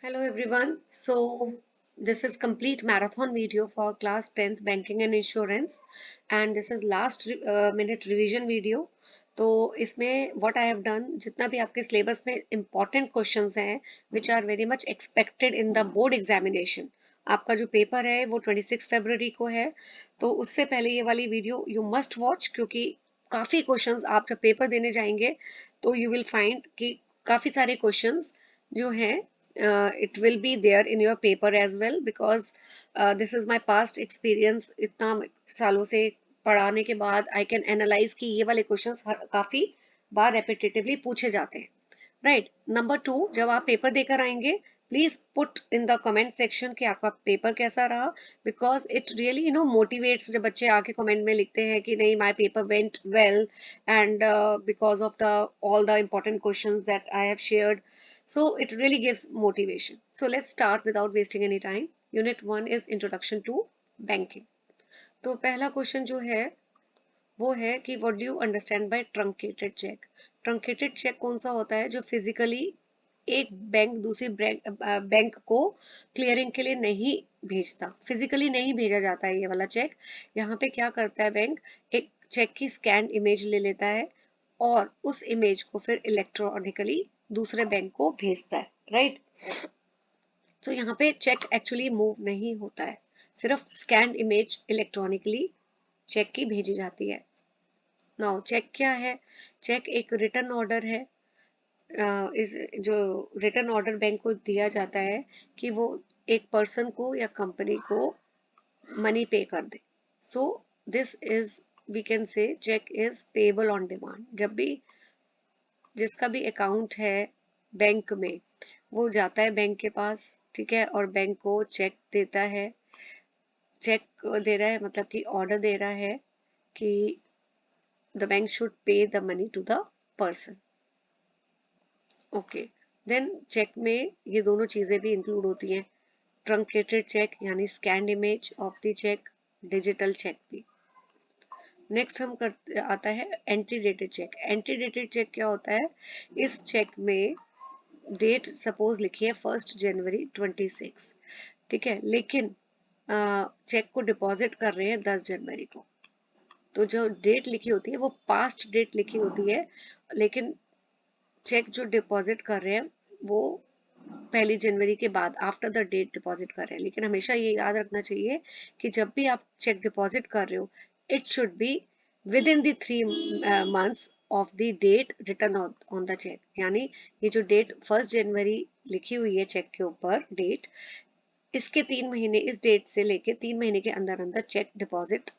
Hello everyone. So this is complete marathon video for class 10th banking and insurance and this is last minute revision video. तो इसमें what I have done जितना भी आपके syllabus में important questions हैं which are very much expected in the board examination. आपका जो paper है वो 26 फरवरी को है तो उससे पहले ये वाली वीडियो यू मस्ट वॉच क्योंकि काफ़ी क्वेश्चंस आप जब पेपर देने जाएंगे तो यू विल फाइंड कि काफ़ी सारे क्वेश्चंस जो हैं it will be there in your paper as well because this is my past experience इतना सालों से पढ़ाने के बाद I can analyze कि ये वाले क्वेश्चंस काफी बार repetitively पूछे जाते हैं राइट नंबर 2 जब आप पेपर देकर आएंगे please put in the comment section कि आपका पेपर कैसा रहा बिकॉज इट रियली मोटिवेट्स जब बच्चे आके कमेंट में लिखते हैं कि नहीं my paper went well and because of the all the important questions that I have shared so it really gives motivation. So let's start without wasting any time. Unit 1 is introduction to banking. तो पहला question जो है वो है कि what do you understand by truncated check. Truncated check कौन सा होता है जो फिजिकली एक बैंक दूसरी बैंक को क्लियरिंग के लिए नहीं भेजता, फिजिकली नहीं भेजा जाता है ये वाला चेक। यहाँ पे क्या करता है बैंक, एक चेक की स्कैन इमेज ले लेता है और उस इमेज को फिर इलेक्ट्रॉनिकली दूसरे बैंक को भेजता है राइट। तो यहाँ पे चेक एक्चुअली मूव नहीं होता है, सिर्फ स्कैन इमेज इलेक्ट्रॉनिकली चेक की भेजी जाती है। नाउ चेक क्या है, चेक एक रिटर्न ऑर्डर है। इस जो रिटर्न ऑर्डर बैंक को दिया जाता है कि वो एक पर्सन को या कंपनी को मनी पे कर दे। So this is we can say cheque is payable on demand. जब भी जिसका भी अकाउंट है बैंक में वो जाता है बैंक के पास, ठीक है, और बैंक को चेक देता है। चेक दे रहा है मतलब कि ऑर्डर दे रहा है कि the bank should pay the money to the person. Okay, then cheque में ये दोनों चीजें भी इंक्लूड होती हैं, ट्रंकेटेड चेक यानी scanned image of the cheque, digital cheque भी। नेक्स्ट हम कर आता है एंटीडेटेड चेक। एंटीडेटेड चेक क्या होता है, इस चेक में डेट सपोज लिखी है 1 जनवरी 26, ठीक है, लेकिन चेक को डिपॉजिट कर रहे हैं 10 जनवरी को। तो जो डेट लिखी होती है वो पास्ट डेट लिखी होती है, लेकिन चेक जो डिपॉजिट कर रहे हैं वो 1 जनवरी के बाद आफ्टर द डेट डिपॉजिट कर रहे हैं। लेकिन हमेशा ये याद रखना चाहिए कि जब भी आप चेक डिपॉजिट कर रहे हो it should be within the 3 months of the date return on the cheque. यानी ये जो डेट 1 जनवरी लिखी हुई है चेक के ऊपर डेट, इसके 3 महीने, इस डेट से लेके 3 महीने के अंदर अंदर चेक डिपॉजिट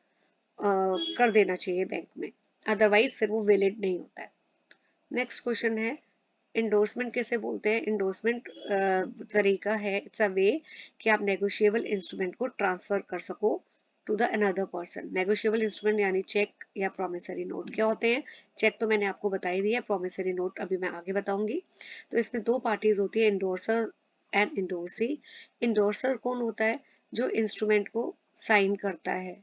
कर देना चाहिए बैंक में, अदरवाइज फिर वो वैलिड नहीं होता है। नेक्स्ट क्वेश्चन है इंडोर्समेंट किसे बोलते हैं। इंडोर्समेंट तरीका है, इट्स अ वे कि आप नेगोशिएबल इंस्ट्रूमेंट को ट्रांसफर कर सको to the another person. Negotiable instrument यानी चेक या प्रोमिसरी नोट। क्या होते हैं, चेक तो मैंने आपको बता ही दिया, प्रोमिसरी नोट अभी मैं आगे बताऊंगी। तो इसमें दो पार्टीज होती है, इंडोर्सर एंड इंडोर्सी। इंडोर्सर कौन होता है, जो इंस्ट्रूमेंट को साइन करता है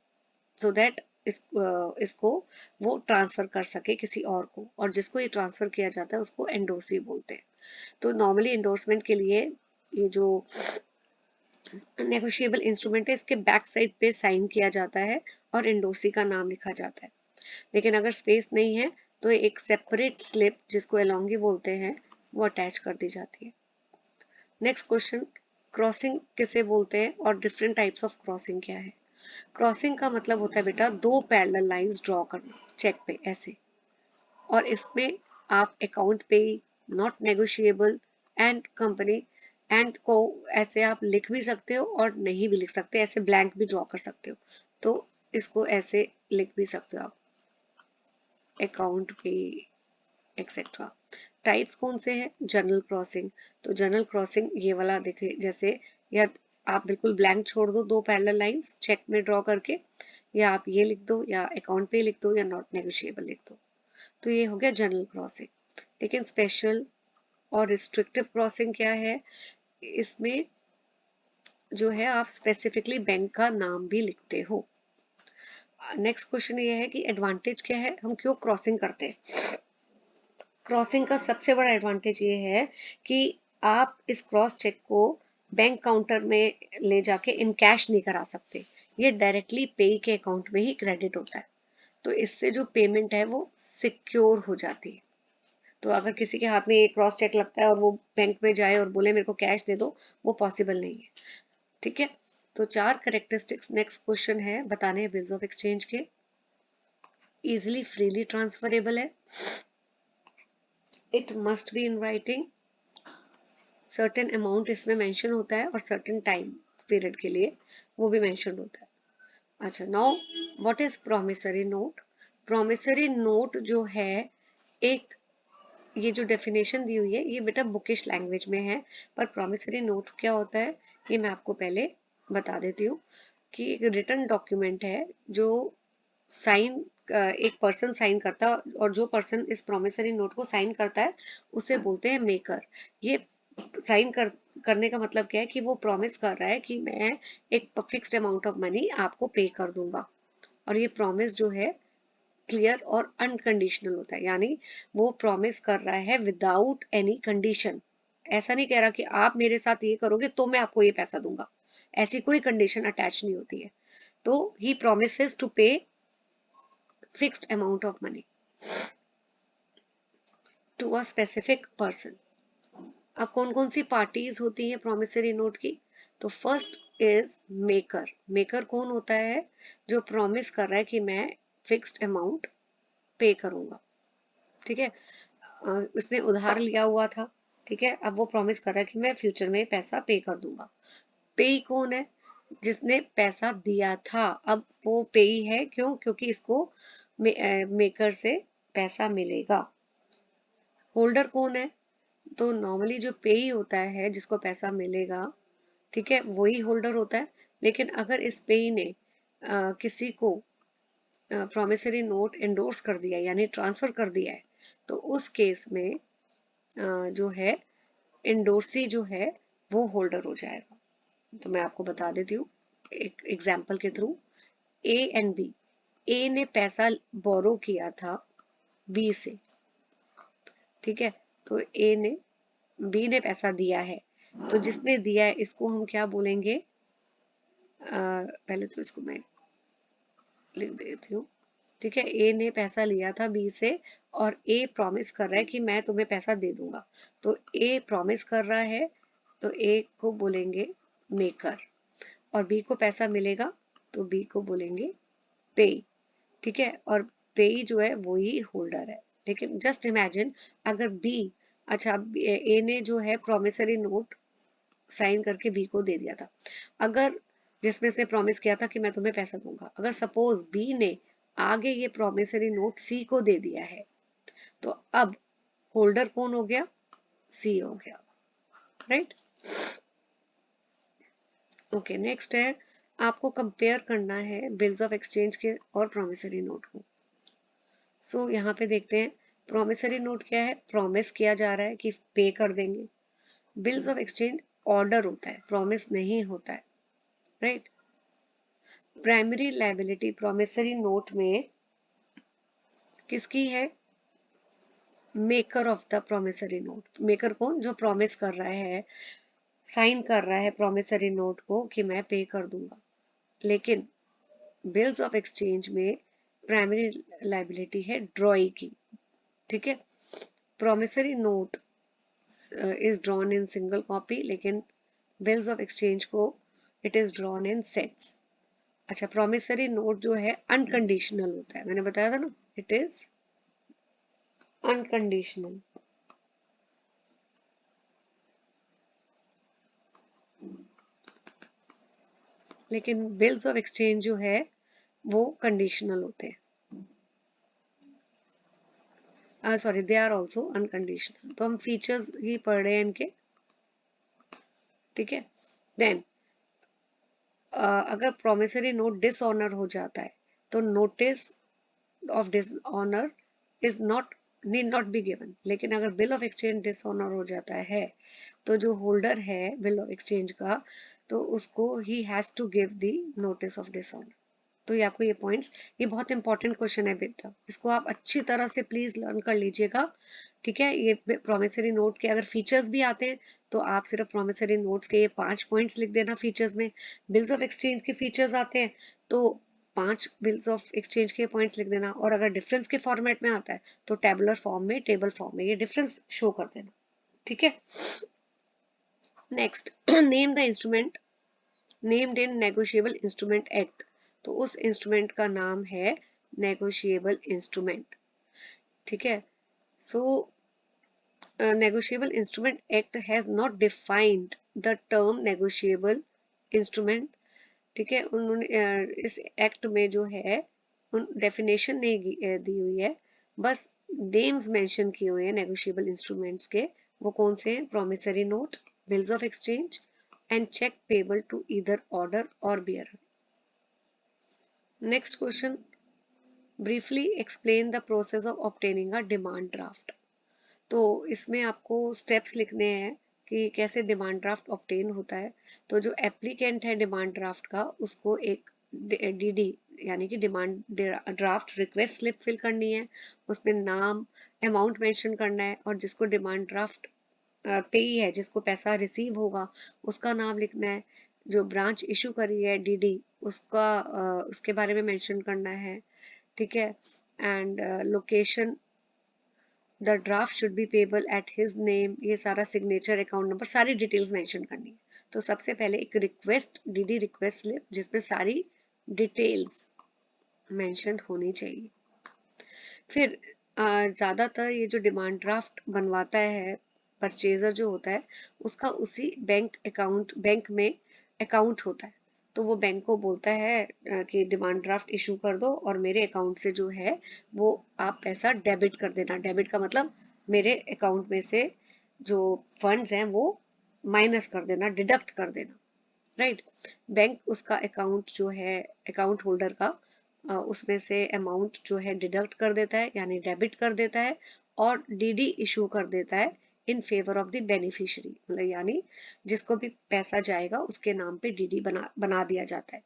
सो दैट इसको वो ट्रांसफर कर सके किसी और को, और जिसको ये ट्रांसफर किया जाता है उसको एंडोर्सी बोलते हैं। तो नॉर्मली एंडोर्समेंट के लिए ये जो नेगोशिएबल इंस्ट्रूमेंट है इसके बैक साइड पे साइन किया जाता है और एंडोर्सी का नाम लिखा जाता है। लेकिन अगर स्पेस नहीं है तो एक सेपरेट स्लिप जिसको एलोंगी बोलते हैं वो अटैच कर दी जाती है। नेक्स्ट क्वेश्चन, क्रॉसिंग किसे बोलते हैं और डिफरेंट टाइप्स ऑफ क्रॉसिंग क्या है। क्रॉसिंग का मतलब होता है बेटा दो पैरेलल लाइंस ड्रॉ करना चेक पे ऐसे, और इसमें आप अकाउंट पे, not negotiable and company and को ऐसे आप लिख भी सकते हो और नहीं भी लिख सकते, ऐसे ब्लैंक भी ड्रॉ कर सकते हो। तो इसको ऐसे लिख भी सकते हो आप, अकाउंट पे एक्सेट्रा। टाइप्स कौन से हैं, जनरल क्रॉसिंग। तो जनरल क्रॉसिंग ये वाला देखे, जैसे या आप बिल्कुल ब्लैंक छोड़ दो, दो पैरेलल लाइंस चेक में ड्रॉ करके, या आप ये लिख दो या अकाउंट पे लिख दो या नॉट नेगोशिएबल लिख दो। तो ये हो गया जनरल क्रॉसिंग। लेकिन स्पेशल और रिस्ट्रिक्टिव क्रॉसिंग क्या है, इसमें जो है आप स्पेसिफिकली बैंक का नाम भी लिखते हो। नेक्स्ट क्वेश्चन ये है कि एडवांटेज क्या है, हम क्यों क्रॉसिंग करते हैं। क्रॉसिंग का सबसे बड़ा एडवांटेज ये है कि आप इस क्रॉस चेक को बैंक काउंटर में ले जाके इन कैश नहीं करा सकते, ये डायरेक्टली पे के अकाउंट में ही क्रेडिट होता है। तो इससे जो पेमेंट है वो सिक्योर हो जाती है। तो अगर किसी के हाथ में एक क्रॉस चेक लगता है और वो बैंक में जाए और बोले मेरे को कैश दे दो, वो पॉसिबल नहीं है। ठीक है, तो 4 करेक्टरिस्टिक्स नेक्स्ट क्वेश्चन है बताने हैं बिल्स ऑफ एक्सचेंज के। इजिली फ्रीली ट्रांसफरेबल है, it must be in writing, certain amount इसमें मेंशन होता है और सर्टेन टाइम पीरियड के लिए वो भी मेंशन होता है। अच्छा, now what is promissory note? Promissory note जो है, एक ये जो डेफिनेशन दी हुई है ये बेटा बुकिश लैंग्वेज में है, पर प्रोमिसरी नोट क्या होता है ये मैं आपको पहले बता देती हूँ कि एक रिटन डॉक्यूमेंट है जो साइन एक पर्सन साइन करता है, और जो पर्सन इस प्रोमिसरी नोट को साइन करता है उसे बोलते हैं मेकर। ये साइन करने का मतलब क्या है कि वो प्रॉमिस कर रहा है कि मैं एक फिक्स्ड अमाउंट ऑफ मनी आपको पे कर दूंगा, और ये प्रॉमिस जो है क्लियर और अनकंडीशनल होता है, यानी वो प्रॉमिस कर रहा है विदाउट एनी कंडीशन। ऐसा नहीं कह रहा कि आप मेरे साथ ये करोगे तो मैं आपको ये पैसा दूंगा, ऐसी कोई कंडीशन अटैच नहीं होती है। तो ही promises to pay fixed amount of money to a specific person. अब कौन कौन सी पार्टीज होती हैं प्रोमिसरी नोट की? तो फर्स्ट इज मेकर। मेकर कौन होता है? जो प्रॉमिस कर रहा है कि मैं फिक्स्ड अमाउंट पे करूंगा। ठीक है, उसने उधार लिया हुआ था, ठीक है, अब वो प्रॉमिस कर रहा है कि मैं फ्यूचर में पैसा पे कर दूंगा। पेई कौन है? जिसने पैसा दिया था, अब वो पेई है, क्यों? क्योंकि इसको मेकर से पैसा मिलेगा। होल्डर कौन है? तो नॉर्मली जो पेई होता है जिसको पैसा मिलेगा, ठीक है, वही होल्डर होता है। लेकिन अगर इस पेई ने किसी को प्रोमिसरी नोट एंडोर्स कर दिया यानी ट्रांसफर कर दिया है, तो उस केस में जो है एंडोर्सी जो है वो होल्डर हो जाएगा। तो मैं आपको बता देती हूँ एक एग्जाम्पल के थ्रू। ए एंड बी, ए ने पैसा बोरो किया था बी से, ठीक है, तो ए ने बी ने पैसा दिया है, तो जिसने दिया है इसको हम क्या बोलेंगे? पहले तो इसको मैं लिख देती हूँ। ठीक है, ए ने पैसा लिया था बी से और ए प्रॉमिस कर रहा है कि मैं तुम्हें पैसा दे दूंगा, तो ए प्रॉमिस कर रहा है, तो ए को बोलेंगे मेकर, और बी को पैसा मिलेगा तो बी को बोलेंगे पे। ठीक है, और पे जो है वो ही होल्डर है। लेकिन जस्ट इमेजिन अगर बी, अच्छा ए ने जो है प्रोमिसरी नोट साइन करके बी को दे दिया था, अगर जिसमें से प्रॉमिस किया था कि मैं तुम्हें पैसा दूंगा, अगर सपोज बी ने आगे ये प्रोमिसरी नोट सी को दे दिया है, तो अब होल्डर कौन हो गया? सी हो गया, राइट। ओके, नेक्स्ट है आपको कंपेयर करना है बिल्स ऑफ एक्सचेंज के और प्रोमिसरी नोट को। सो यहाँ पे देखते हैं प्रोमिसरी नोट क्या है? प्रॉमिस किया जा रहा है कि पे कर देंगे। बिल्स ऑफ एक्सचेंज ऑर्डर होता है, प्रॉमिस नहीं होता है, right. Primary liability promissory note में किसकी है? Maker of the promissory note. Maker कौन? जो प्रॉमिस कर रहा है, साइन कर रहा है प्रोमिसरी नोट को कि मैं पे कर दूंगा। लेकिन बिल्स ऑफ एक्सचेंज में प्राइमरी लायबिलिटी है ड्रॉई की। ठीक है, promissory note is drawn in single copy, लेकिन बिल्स ऑफ एक्सचेंज को it is drawn in sets. अच्छा, प्रोमिसरी नोट जो है अनकंडीशनल होता है, मैंने बताया था ना, इट इज अनकंडीशनल। लेकिन बिल्स ऑफ एक्सचेंज जो है वो कंडीशनल होते हैं, sorry they are also unconditional. तो हम फीचर्स ही पढ़ रहे हैं इनके। ठीक है, देन अगर प्रोमिसरी नोट डिसऑनर हो जाता है तो notice of dishonour is not need not be given. लेकिन अगर बिल ऑफ एक्सचेंज डिसऑनर हो जाता है तो जो होल्डर है बिल ऑफ एक्सचेंज का, तो उसको ही has to give the notice of dishonour. तो ये आपको ये पॉइंट्स, ये बहुत इंपॉर्टेंट क्वेश्चन है बेटा, इसको आप अच्छी तरह से प्लीज लर्न कर लीजिएगा। ठीक है, ये प्रोमिसरी नोट के अगर फीचर्स भी आते हैं तो आप सिर्फ प्रोमिसरी नोट्स के ये 5 पॉइंट्स लिख देना फीचर्स में। बिल्स ऑफ एक्सचेंज के फीचर्स आते हैं तो 5 बिल्स ऑफ एक्सचेंज के पॉइंट्स लिख देना, और अगर डिफरेंस के फॉर्मेट में आता है तो टेबुलर फॉर्म में, टेबल फॉर्म में ये डिफरेंस शो कर देना। ठीक है, next name the instrument named in negotiable instrument act. तो उस इंस्ट्रूमेंट का नाम है नेगोशिएबल इंस्ट्रूमेंट। ठीक है, सो negotiable instrument act has not defined the term negotiable instrument। ठीक है, उन्होंने इस एक्ट में जो है उन डेफिनेशन नहीं दी हुई है, बस नेम्स मेंशन किए हुए हैं नेगोशिएबल इंस्ट्रूमेंट्स के। वो कौन से हैं? Promissory note, bills of exchange and cheque payable to either order और bearer. Next question, briefly explain the process of obtaining a demand draft. तो इसमें आपको स्टेप्स लिखने हैं कि कैसे डिमांड ड्राफ्ट ऑब्टेन होता है। तो जो एप्लीकेंट है डिमांड ड्राफ्ट का, उसको एक डीडी यानी कि demand draft request slip fill करनी है, उसमें नाम, अमाउंट मेंशन करना है, और जिसको डिमांड ड्राफ्ट पेई है, जिसको पैसा रिसीव होगा, उसका नाम लिखना है। जो ब्रांच इशू करी है डीडी, उसका उसके बारे में मेंशन करना है। ठीक है, and location, the draft should be payable at his name, ये सारा सिग्नेचर, अकाउंट नंबर, सारी डिटेल्स मेंशन करनी है। तो सबसे पहले एक रिक्वेस्ट, डीडी रिक्वेस्ट स्लिप, जिसमें सारी डिटेल्स मेंशन होनी चाहिए। फिर ज्यादातर ये जो डिमांड ड्राफ्ट बनवाता है परचेजर जो होता है, उसका उसी बैंक अकाउंट, बैंक में अकाउंट होता है। तो वो बैंक को बोलता है कि डिमांड ड्राफ्ट इशू कर दो और मेरे अकाउंट से जो है वो आप पैसा डेबिट कर देना। डेबिट का मतलब मेरे अकाउंट में से जो फंड्स हैं वो माइनस कर देना, डिडक्ट कर देना। राइट, बैंक उसका अकाउंट जो है, अकाउंट होल्डर का, उसमें से अमाउंट जो है डिडक्ट कर देता है, यानी डेबिट कर देता है, और डीडी इशू कर देता है in favour of the beneficiary, मतलब यानी जिसको भी पैसा जाएगा उसके नाम पे डीडी बना दिया जाता है।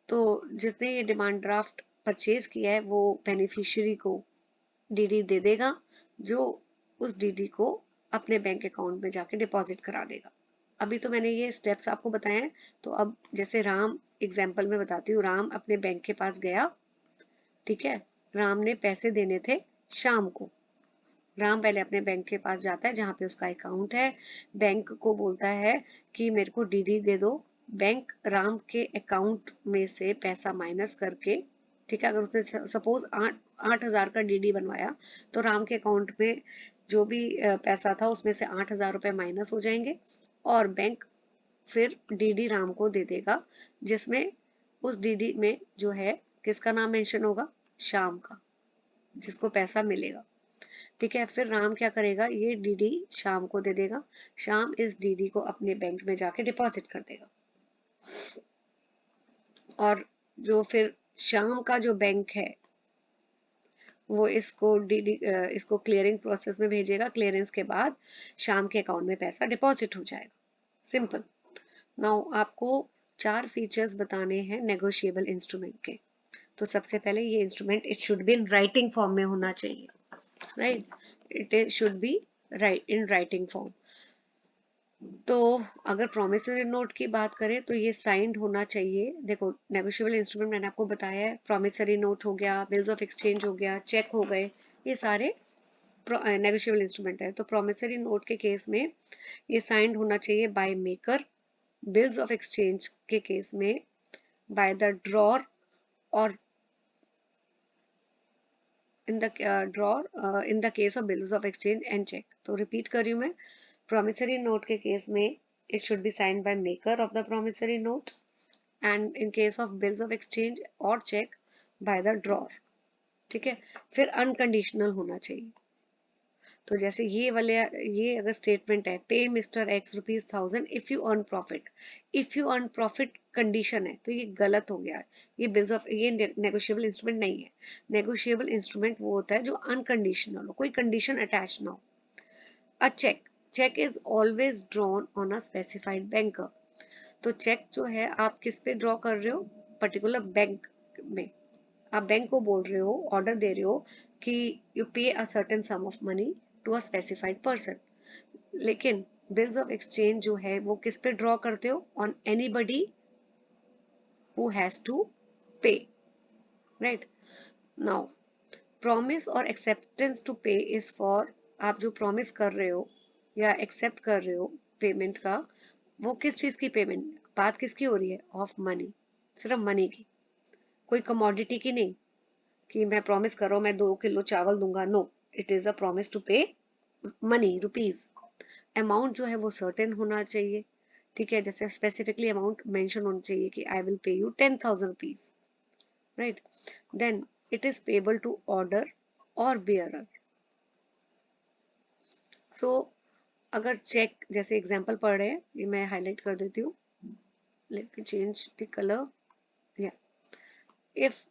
तो जिसने ये डिमांड ड्राफ्ट परचेज किया है वो बेनिफिशियरी को डीडी दे देगा, जो उस डीडी को अपने बैंक अकाउंट में जाके डिपॉजिट करा देगा। अभी तो मैंने ये स्टेप्स आपको बताए हैं, तो अब जैसे राम एग्जाम्पल में बताती हूँ। राम अपने बैंक के पास गया, ठीक है, राम ने पैसे देने थे शाम को। राम पहले अपने बैंक के पास जाता है जहाँ पे उसका अकाउंट है, बैंक को बोलता है कि मेरे को डीडी दे दो। बैंक राम के अकाउंट में से पैसा माइनस करके, ठीक है, अगर उसने सपोज 8,000 का डीडी बनवाया, तो राम के अकाउंट में जो भी पैसा था उसमें से 8,000 रुपए माइनस हो जाएंगे, और बैंक फिर डीडी राम को दे देगा, जिसमें उस डीडी में जो है किसका नाम मेंशन होगा? श्याम का, जिसको पैसा मिलेगा। ठीक है, फिर राम क्या करेगा? ये डीडी श्याम को दे देगा, श्याम इस डीडी को अपने बैंक में जाके डिपॉजिट कर देगा, और जो फिर श्याम का जो बैंक है वो इसको डीडी इसको क्लियरिंग प्रोसेस में भेजेगा। क्लियरेंस के बाद श्याम के अकाउंट में पैसा डिपॉजिट हो जाएगा। सिंपल। नाउ आपको 4 फीचर्स बताने हैं नेगोशिएबल इंस्ट्रूमेंट के। तो सबसे पहले ये instrument it should be in writing form में होना चाहिए। Right, it should be in writing form. तो अगर प्रोमिसरी नोट की बात करें तो ये साइंड होना चाहिए। देखो, नेगोशिएबल इंस्ट्रूमेंट मैंने आपको बताया है, प्रोमिसरी नोट हो गया, बिल्स ऑफ एक्सचेंज हो गया, चेक हो गए, ये सारे नेगोशिएबल इंस्ट्रूमेंट है। तो प्रोमिसरी नोट के केस में ये साइंड होना चाहिए by maker, bills of exchange के केस में बाय द ड्रॉर, और in the drawer in the case of bills of exchange and cheque. तो रिपीट कर रही हूँ मैं, promissory note के केस में it should be signed by maker of the promissory note, and in case of bills of exchange और check by the drawer। ठीक है, फिर अनकंडीशनल होना चाहिए। तो जैसे ये वाले, ये अगर स्टेटमेंट है, पे mister x ₹1000 if you earn profit, if you earn profit condition है, तो ये गलत हो गया। ये बिल्स ऑफ, ये नेगोशिएबल इंस्ट्रूमेंट नहीं है। नेगोशिएबल इंस्ट्रूमेंट वो होता है जो अनकंडीशनल हो, कोई कंडीशन अटैच ना हो। A cheque is always drawn on a specified banker. तो चेक जो है आप किस पे ड्रॉ कर रहे हो? पर्टिकुलर बैंक में। आप बैंक को बोल रहे हो, ऑर्डर दे रहे हो कि you pay a certain sum of money to a specified person. लेकिन बिल्स ऑफ एक्सचेंज जो है वो किस पे ड्रॉ करते हो? On anybody who has to pay, right? Now promise और acceptance to pay is for, आप जो प्रॉमिस कर रहे हो या एक्सेप्ट कर रहे हो पेमेंट का, वो किस चीज की पेमेंट, बात किसकी हो रही है? ऑफ मनी, सिर्फ मनी की, कोई कमोडिटी की नहीं कि मैं प्रॉमिस कर रहा हूँ मैं 2 किलो चावल दूंगा। No, it is a promise to pay money, rupees. Amount जो है वो सर्टेन होना चाहिए, ठीक है? जैसे स्पेसिफिकली अमाउंट मेंशन होना चाहिए कि I will pay you 10,000 rupees, right? Then it is payable to order और बियरर। सो अगर चेक, जैसे एग्जांपल पढ़ रहे हैं, ये मैं हाईलाइट कर देती हूँ, let me change the colour, या if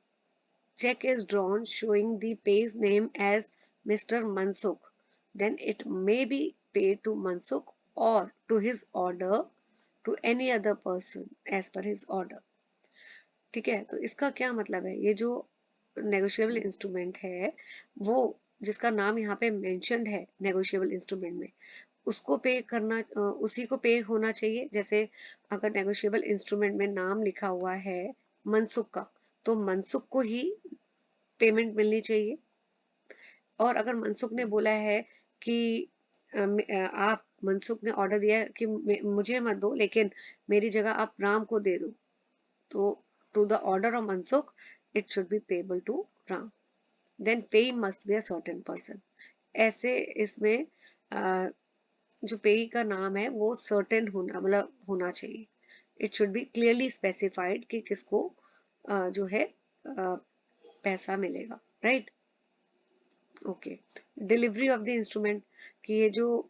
check is drawn showing the pay's name as Mr. Mansukh, then it may be paid to Mansukh or to his order to any other person as per his order। ठीक है, तो इसका क्या मतलब है? ये जो नेगोशिएबल इंस्ट्रूमेंट है वो जिसका नाम यहाँ पे मेंशन्ड है नेगोशिएबल इंस्ट्रूमेंट में, उसको पे करना, उसी को पे होना चाहिए। जैसे अगर नेगोशिएबल इंस्ट्रूमेंट में नाम लिखा हुआ है मनसुख का, तो मनसुख को ही पेमेंट मिलनी चाहिए। और अगर मनसुख ने बोला है कि आप, मनसुख ने ऑर्डर दिया है कि मुझे मत दो लेकिन मेरी जगह आप राम को दे दो, तो to the order of Mansukh it should be payable to Ram. Then pay must be a certain person. ऐसे इसमें जो पेई का नाम है वो सर्टेन होना, मतलब होना चाहिए। It should be clearly specified कि किसको जो है पैसा मिलेगा, right? Okay, delivery of the instrument, कि ये जो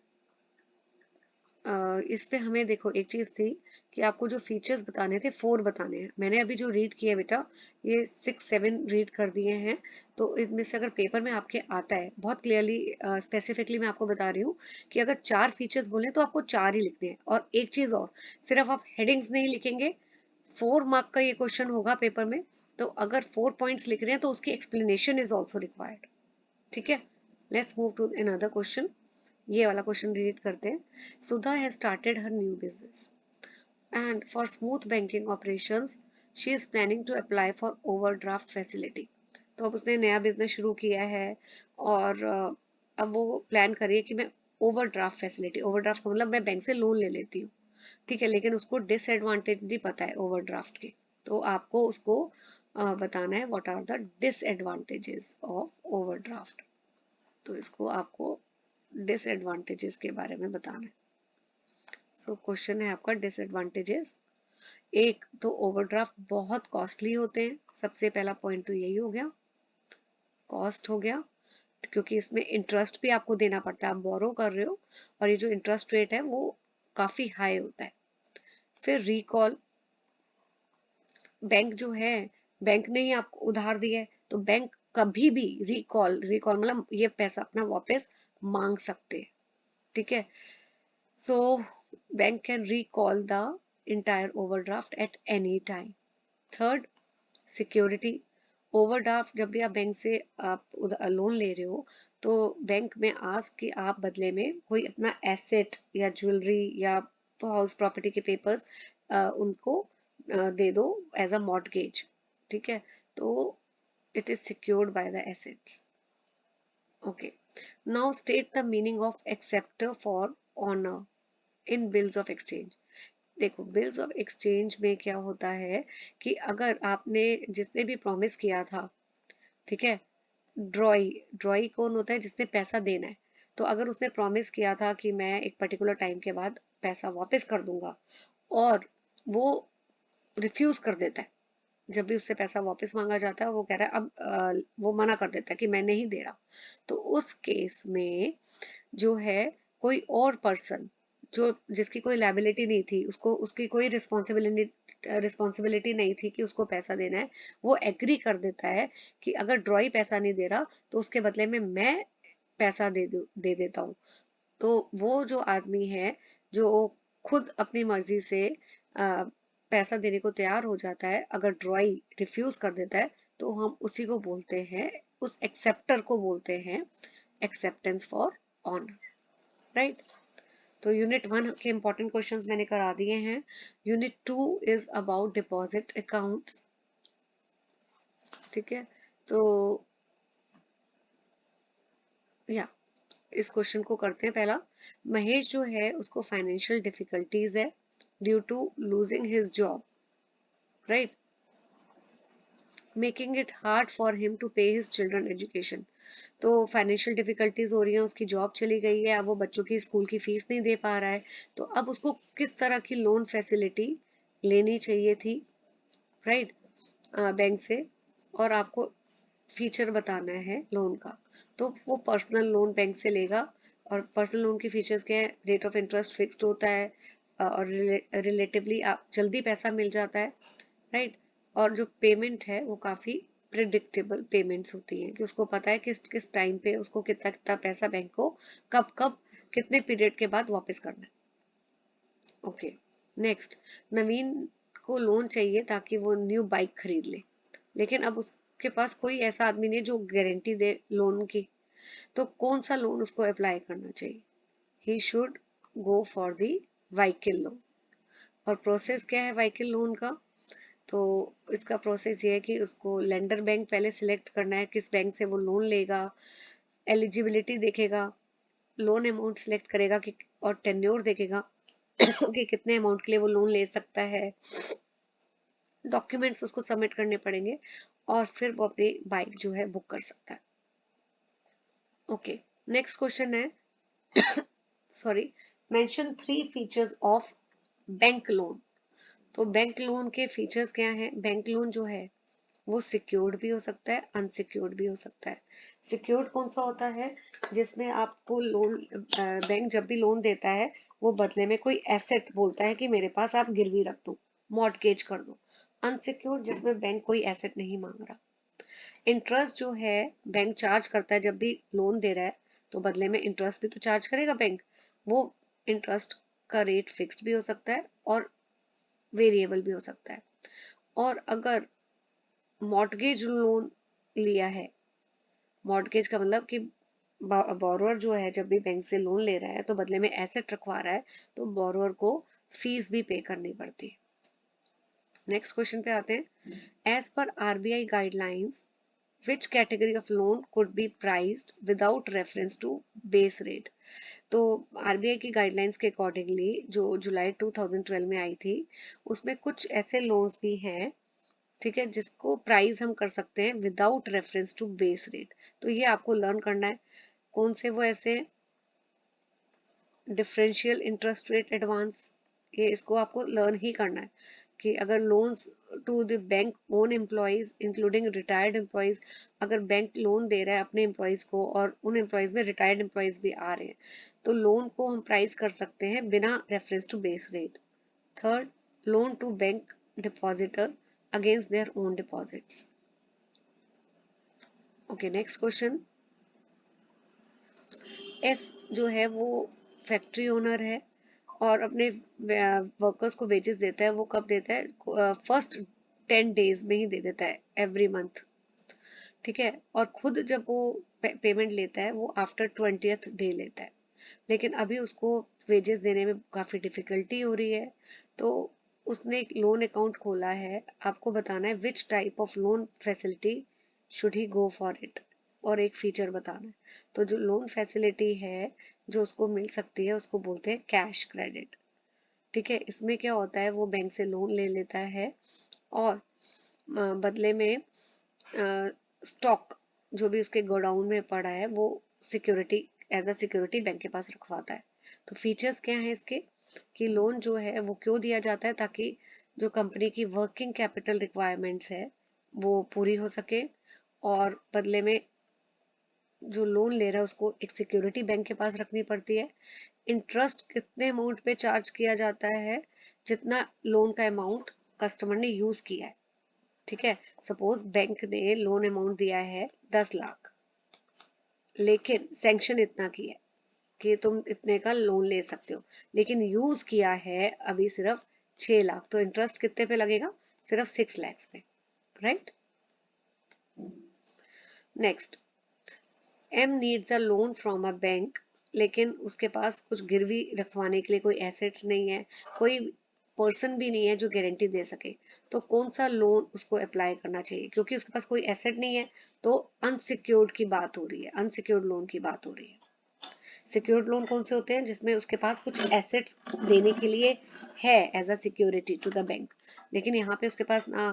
इस पे हमें देखो एक चीज थी कि आपको जो फीचर्स बताने थे 4 बताने हैं। मैंने अभी जो रीड किया बेटा ये 6-7 रीड कर दिए हैं। तो इसमें से अगर पेपर में आपके आता है बहुत क्लियरली, स्पेसिफिकली मैं आपको बता रही हूँ कि अगर 4 फीचर्स बोले तो आपको 4 ही लिखने हैं। और एक चीज और, सिर्फ आप हेडिंग्स नहीं लिखेंगे, 4 मार्क का ये क्वेश्चन होगा पेपर में, तो अगर 4 पॉइंट्स लिख रहे हैं तो उसकी एक्सप्लेनेशन इज ऑल्सो रिक्वायर्ड। ठीक है, let's move to another question. ये वाला क्वेश्चन रीड करते हैं। Sudha has started her new business and for smooth banking operations she is planning to apply for overdraft facility. तो अब उसने नया बिजनेस शुरू किया है और अब वो प्लान करिए कि मैं ओवरड्राफ्ट फैसिलिटी, ओवरड्राफ्ट का मतलब मैं बैंक से लोन ले लेती हूँ, ठीक है? लेकिन उसको डिसएडवांटेज भी पता है ओवरड्राफ्ट के, तो आपको उसको बताना है what are the disadvantages of overdraft. तो इसको आपको डिसएडवांटेजेस के बारे में बताना है। सो क्वेश्चन है आपका डिसएडवांटेजेस। एक तो ओवरड्राफ्ट बहुत कॉस्टली होते हैं, सबसे पहला पॉइंट तो यही हो गया, कॉस्ट हो गया, क्योंकि इसमें इंटरेस्ट भी आपको देना पड़ता है, आप बोरो कर रहे हो और ये जो इंटरेस्ट रेट है वो काफी हाई होता है। फिर रिकॉल, बैंक जो है, बैंक ने ही आपको उधार दिया है तो बैंक कभी भी रिकॉल, रिकॉल मतलब ये पैसा अपना वापस मांग सकते हैं, ठीक है? So bank can recall the entire overdraft at any time. Third, security. Overdraft जब भी आप बैंक से आप लोन ले रहे हो तो बैंक में आस्क कि आप बदले में कोई अपना एसेट या ज्वेलरी या हाउस प्रॉपर्टी के पेपर्स उनको दे दो एज अ मॉर्टगेज, ठीक है? तो it is secured by the assets. Okay, now state the meaning of acceptor for honour in bills of exchange. देखो बिल्स ऑफ एक्सचेंज में क्या होता है कि अगर आपने, जिसने भी प्रॉमिस किया था, ठीक है, ड्रॉई, ड्रॉई कौन होता है? जिसने पैसा देना है। तो अगर उसने प्रॉमिस किया था कि मैं एक पर्टिकुलर टाइम के बाद पैसा वापस कर दूंगा और वो रिफ्यूज कर देता है, जब भी उससे पैसा वापस मांगा जाता है वो कह रहा है अब वो मना कर देता है कि मैं नहीं दे रहा, तो उस केस में जो है कोई और पर्सन जो, जिसकी कोई लायबिलिटी नहीं थी, उसको उसकी कोई रिस्पॉन्सिबिलिटी नहीं थी कि उसको पैसा देना है, वो एग्री कर देता है कि अगर ड्रॉई पैसा नहीं दे रहा तो उसके बदले में मैं पैसा दे देता हूँ। तो वो जो आदमी है जो खुद अपनी मर्जी से पैसा देने को तैयार हो जाता है, अगर ड्रॉई रिफ्यूज कर देता है तो हम उसी को बोलते हैं, उस एक्सेप्टर को बोलते हैं एक्सेप्टेंस फॉर ऑनर, राइट। तो यूनिट 1 के इंपॉर्टेंट क्वेश्चंस मैंने करा दिए हैं। Unit 2 is about deposit accounts, ठीक है। तो या इस क्वेश्चन को करते हैं। पहला, महेश जो है उसको फाइनेंशियल डिफिकल्टीज है due to losing his job, right, making it hard for him to pay his children education. तो फाइनेंशियल डिफिकल्टीज हो रही हैं, उसकी जॉब चली गई है, अब वो बच्चों की स्कूल की फीस नहीं दे पा रहा है। तो अब उसको किस तरह की लोन फैसिलिटी लेनी चाहिए थी, राइट, बैंक से, और आपको फीचर बताना है लोन का। तो वो पर्सनल लोन बैंक से लेगा, और पर्सनल लोन की फीचर्स क्या है, रेट ऑफ इंटरेस्ट फिक्स्ड होता है, और रिलेटिवली आप जल्दी पैसा मिल जाता है, राइट। और जो पेमेंट है वो काफी प्रिडिक्टेबल पेमेंट्स होती हैं, कि उसको पता है किस किस टाइम पे उसको कितना कितना पैसा बैंक को कब कब कितने पीरियड के बाद वापस करना है। ओके, नेक्स्ट, नवीन को लोन चाहिए ताकि वो न्यू बाइक खरीद ले, लेकिन अब उसके पास कोई ऐसा आदमी नहीं है जो गारंटी दे लोन की। तो कौन सा लोन उसको अप्लाई करना चाहिए? He should go for the vehicle loan. और प्रोसेस क्या है व्हीकल लोन का? तो इसका प्रोसेस ये है कि उसको लेंडर बैंक पहले सिलेक्ट करना है, किस बैंक से वो लोन लेगा, एलिजिबिलिटी देखेगा, लोन अमाउंट सिलेक्ट करेगा कि, और टेन्योर देखेगा कि कितने अमाउंट के लिए वो लोन ले सकता है, डॉक्यूमेंट्स उसको सबमिट करने पड़ेंगे, और फिर वो अपनी बाइक जो है बुक कर सकता है। ओके, नेक्स्ट क्वेश्चन है sorry, mention 3 features of bank loan. तो बैंक लोन के फीचर्स क्या हैं? बैंक लोन जो है वो सिक्योर्ड भी हो सकता है, अनसिक्योर्ड भी हो सकता है। सिक्योर्ड कौन सा होता है? जिसमें आपको लोन, बैंक जब भी लोन देता है वो बदले में कोई एसेट बोलता है कि मेरे पास आप गिरवी रख दो, मॉर्टगेज कर दो। अनसिक्योर्ड जिसमें बैंक कोई एसेट नहीं मांग रहा। इंटरेस्ट जो है बैंक चार्ज करता है जब भी लोन दे रहा है, तो बदले में इंटरेस्ट भी तो चार्ज करेगा बैंक। वो इंटरेस्ट का रेट फिक्स्ड भी हो सकता है और वेरिएबल भी हो सकता है। और अगर मॉर्टगेज लोन लिया है, मॉर्टगेज का मतलब कि बोरोअर जो है जब भी बैंक से लोन ले रहा है तो बदले में एसेट रखवा रहा है, तो बोरोअर को फीस भी पे करनी पड़ती है। नेक्स्ट क्वेश्चन पे आते हैं। As per RBI guidelines which category of loan could be priced without reference to base rate? तो आरबीआई की गाइडलाइंस के अकॉर्डिंगली जो जुलाई 2012 में आई थी, उसमें कुछ ऐसे लोन्स भी हैं, ठीक है, जिसको प्राइस हम कर सकते हैं without reference to base rate. तो ये आपको लर्न करना है। कौन से वो ऐसे? डिफरेंशियल इंटरेस्ट रेट एडवांस, ये इसको आपको लर्न ही करना है, कि अगर loans to the bank own employees including retired employees, अगर बैंक लोन दे रहा है अपने एम्प्लॉयज को और उन एम्प्लॉयज में रिटायर्ड एम्प्लॉयज भी आ रहे हैं, तो लोन को हम प्राइस कर सकते हैं बिना reference to base rate. Third, loan to bank depositor against their own deposits. Okay, next question. एस जो है वो फैक्ट्री ओनर है और अपने वर्कर्स को वेजेस देता है। वो कब देता है? फर्स्ट 10 days में ही दे देता है, एवरी मंथ, ठीक है। और खुद जब वो पेमेंट लेता है वो आफ्टर 20th डे लेता है, लेकिन अभी उसको वेजेस देने में काफी डिफिकल्टी हो रही है। तो उसने एक लोन अकाउंट खोला है, आपको बताना है which type of loan facility should he go for it, और एक फीचर बताना है। तो जो लोन फैसिलिटी है जो उसको मिल सकती है उसको बोलते हैं कैश क्रेडिट, ठीक है। इसमें क्या होता है, वो बैंक से लोन ले लेता है और बदले में स्टॉक जो भी उसके गोडाउन में पड़ा है वो security, as a security bank के पास रखवाता है। तो फीचर्स क्या है इसके, कि लोन जो है वो क्यों दिया जाता है? ताकि जो कंपनी की वर्किंग कैपिटल रिक्वायरमेंट्स है वो पूरी हो सके, और बदले में जो लोन ले रहा है उसको एक सिक्योरिटी बैंक के पास रखनी पड़ती है। इंटरेस्ट कितने अमाउंट पे चार्ज किया जाता है? जितना लोन का अमाउंट कस्टमर ने यूज किया है, ठीक है। सपोज बैंक ने लोन अमाउंट दिया है 10 लाख, लेकिन सैंक्शन इतना किया है कि तुम इतने का लोन ले सकते हो, लेकिन यूज किया है अभी सिर्फ 6 लाख, तो इंटरेस्ट कितने पे लगेगा? सिर्फ 6 lakhs पे, right. Next, M needs a loan from a bank लेकिन उसके पास कुछ गिरवी रखवाने के लिए कोई एसेट्स नहीं है, कोई पर्सन भी नहीं है जो गारंटी दे सके, तो कौन सा लोन उसको अप्लाई करना चाहिए? क्योंकि उसके पास कोई एसेट नहीं है, तो अनसिक्योर्ड की बात हो रही है, अनसिक्योर्ड लोन की बात हो रही है। सिक्योर्ड लोन कौन से होते हैं? जिसमें उसके पास कुछ एसेट्स देने के लिए है as a security to the bank, लेकिन यहाँ पे उसके पास ना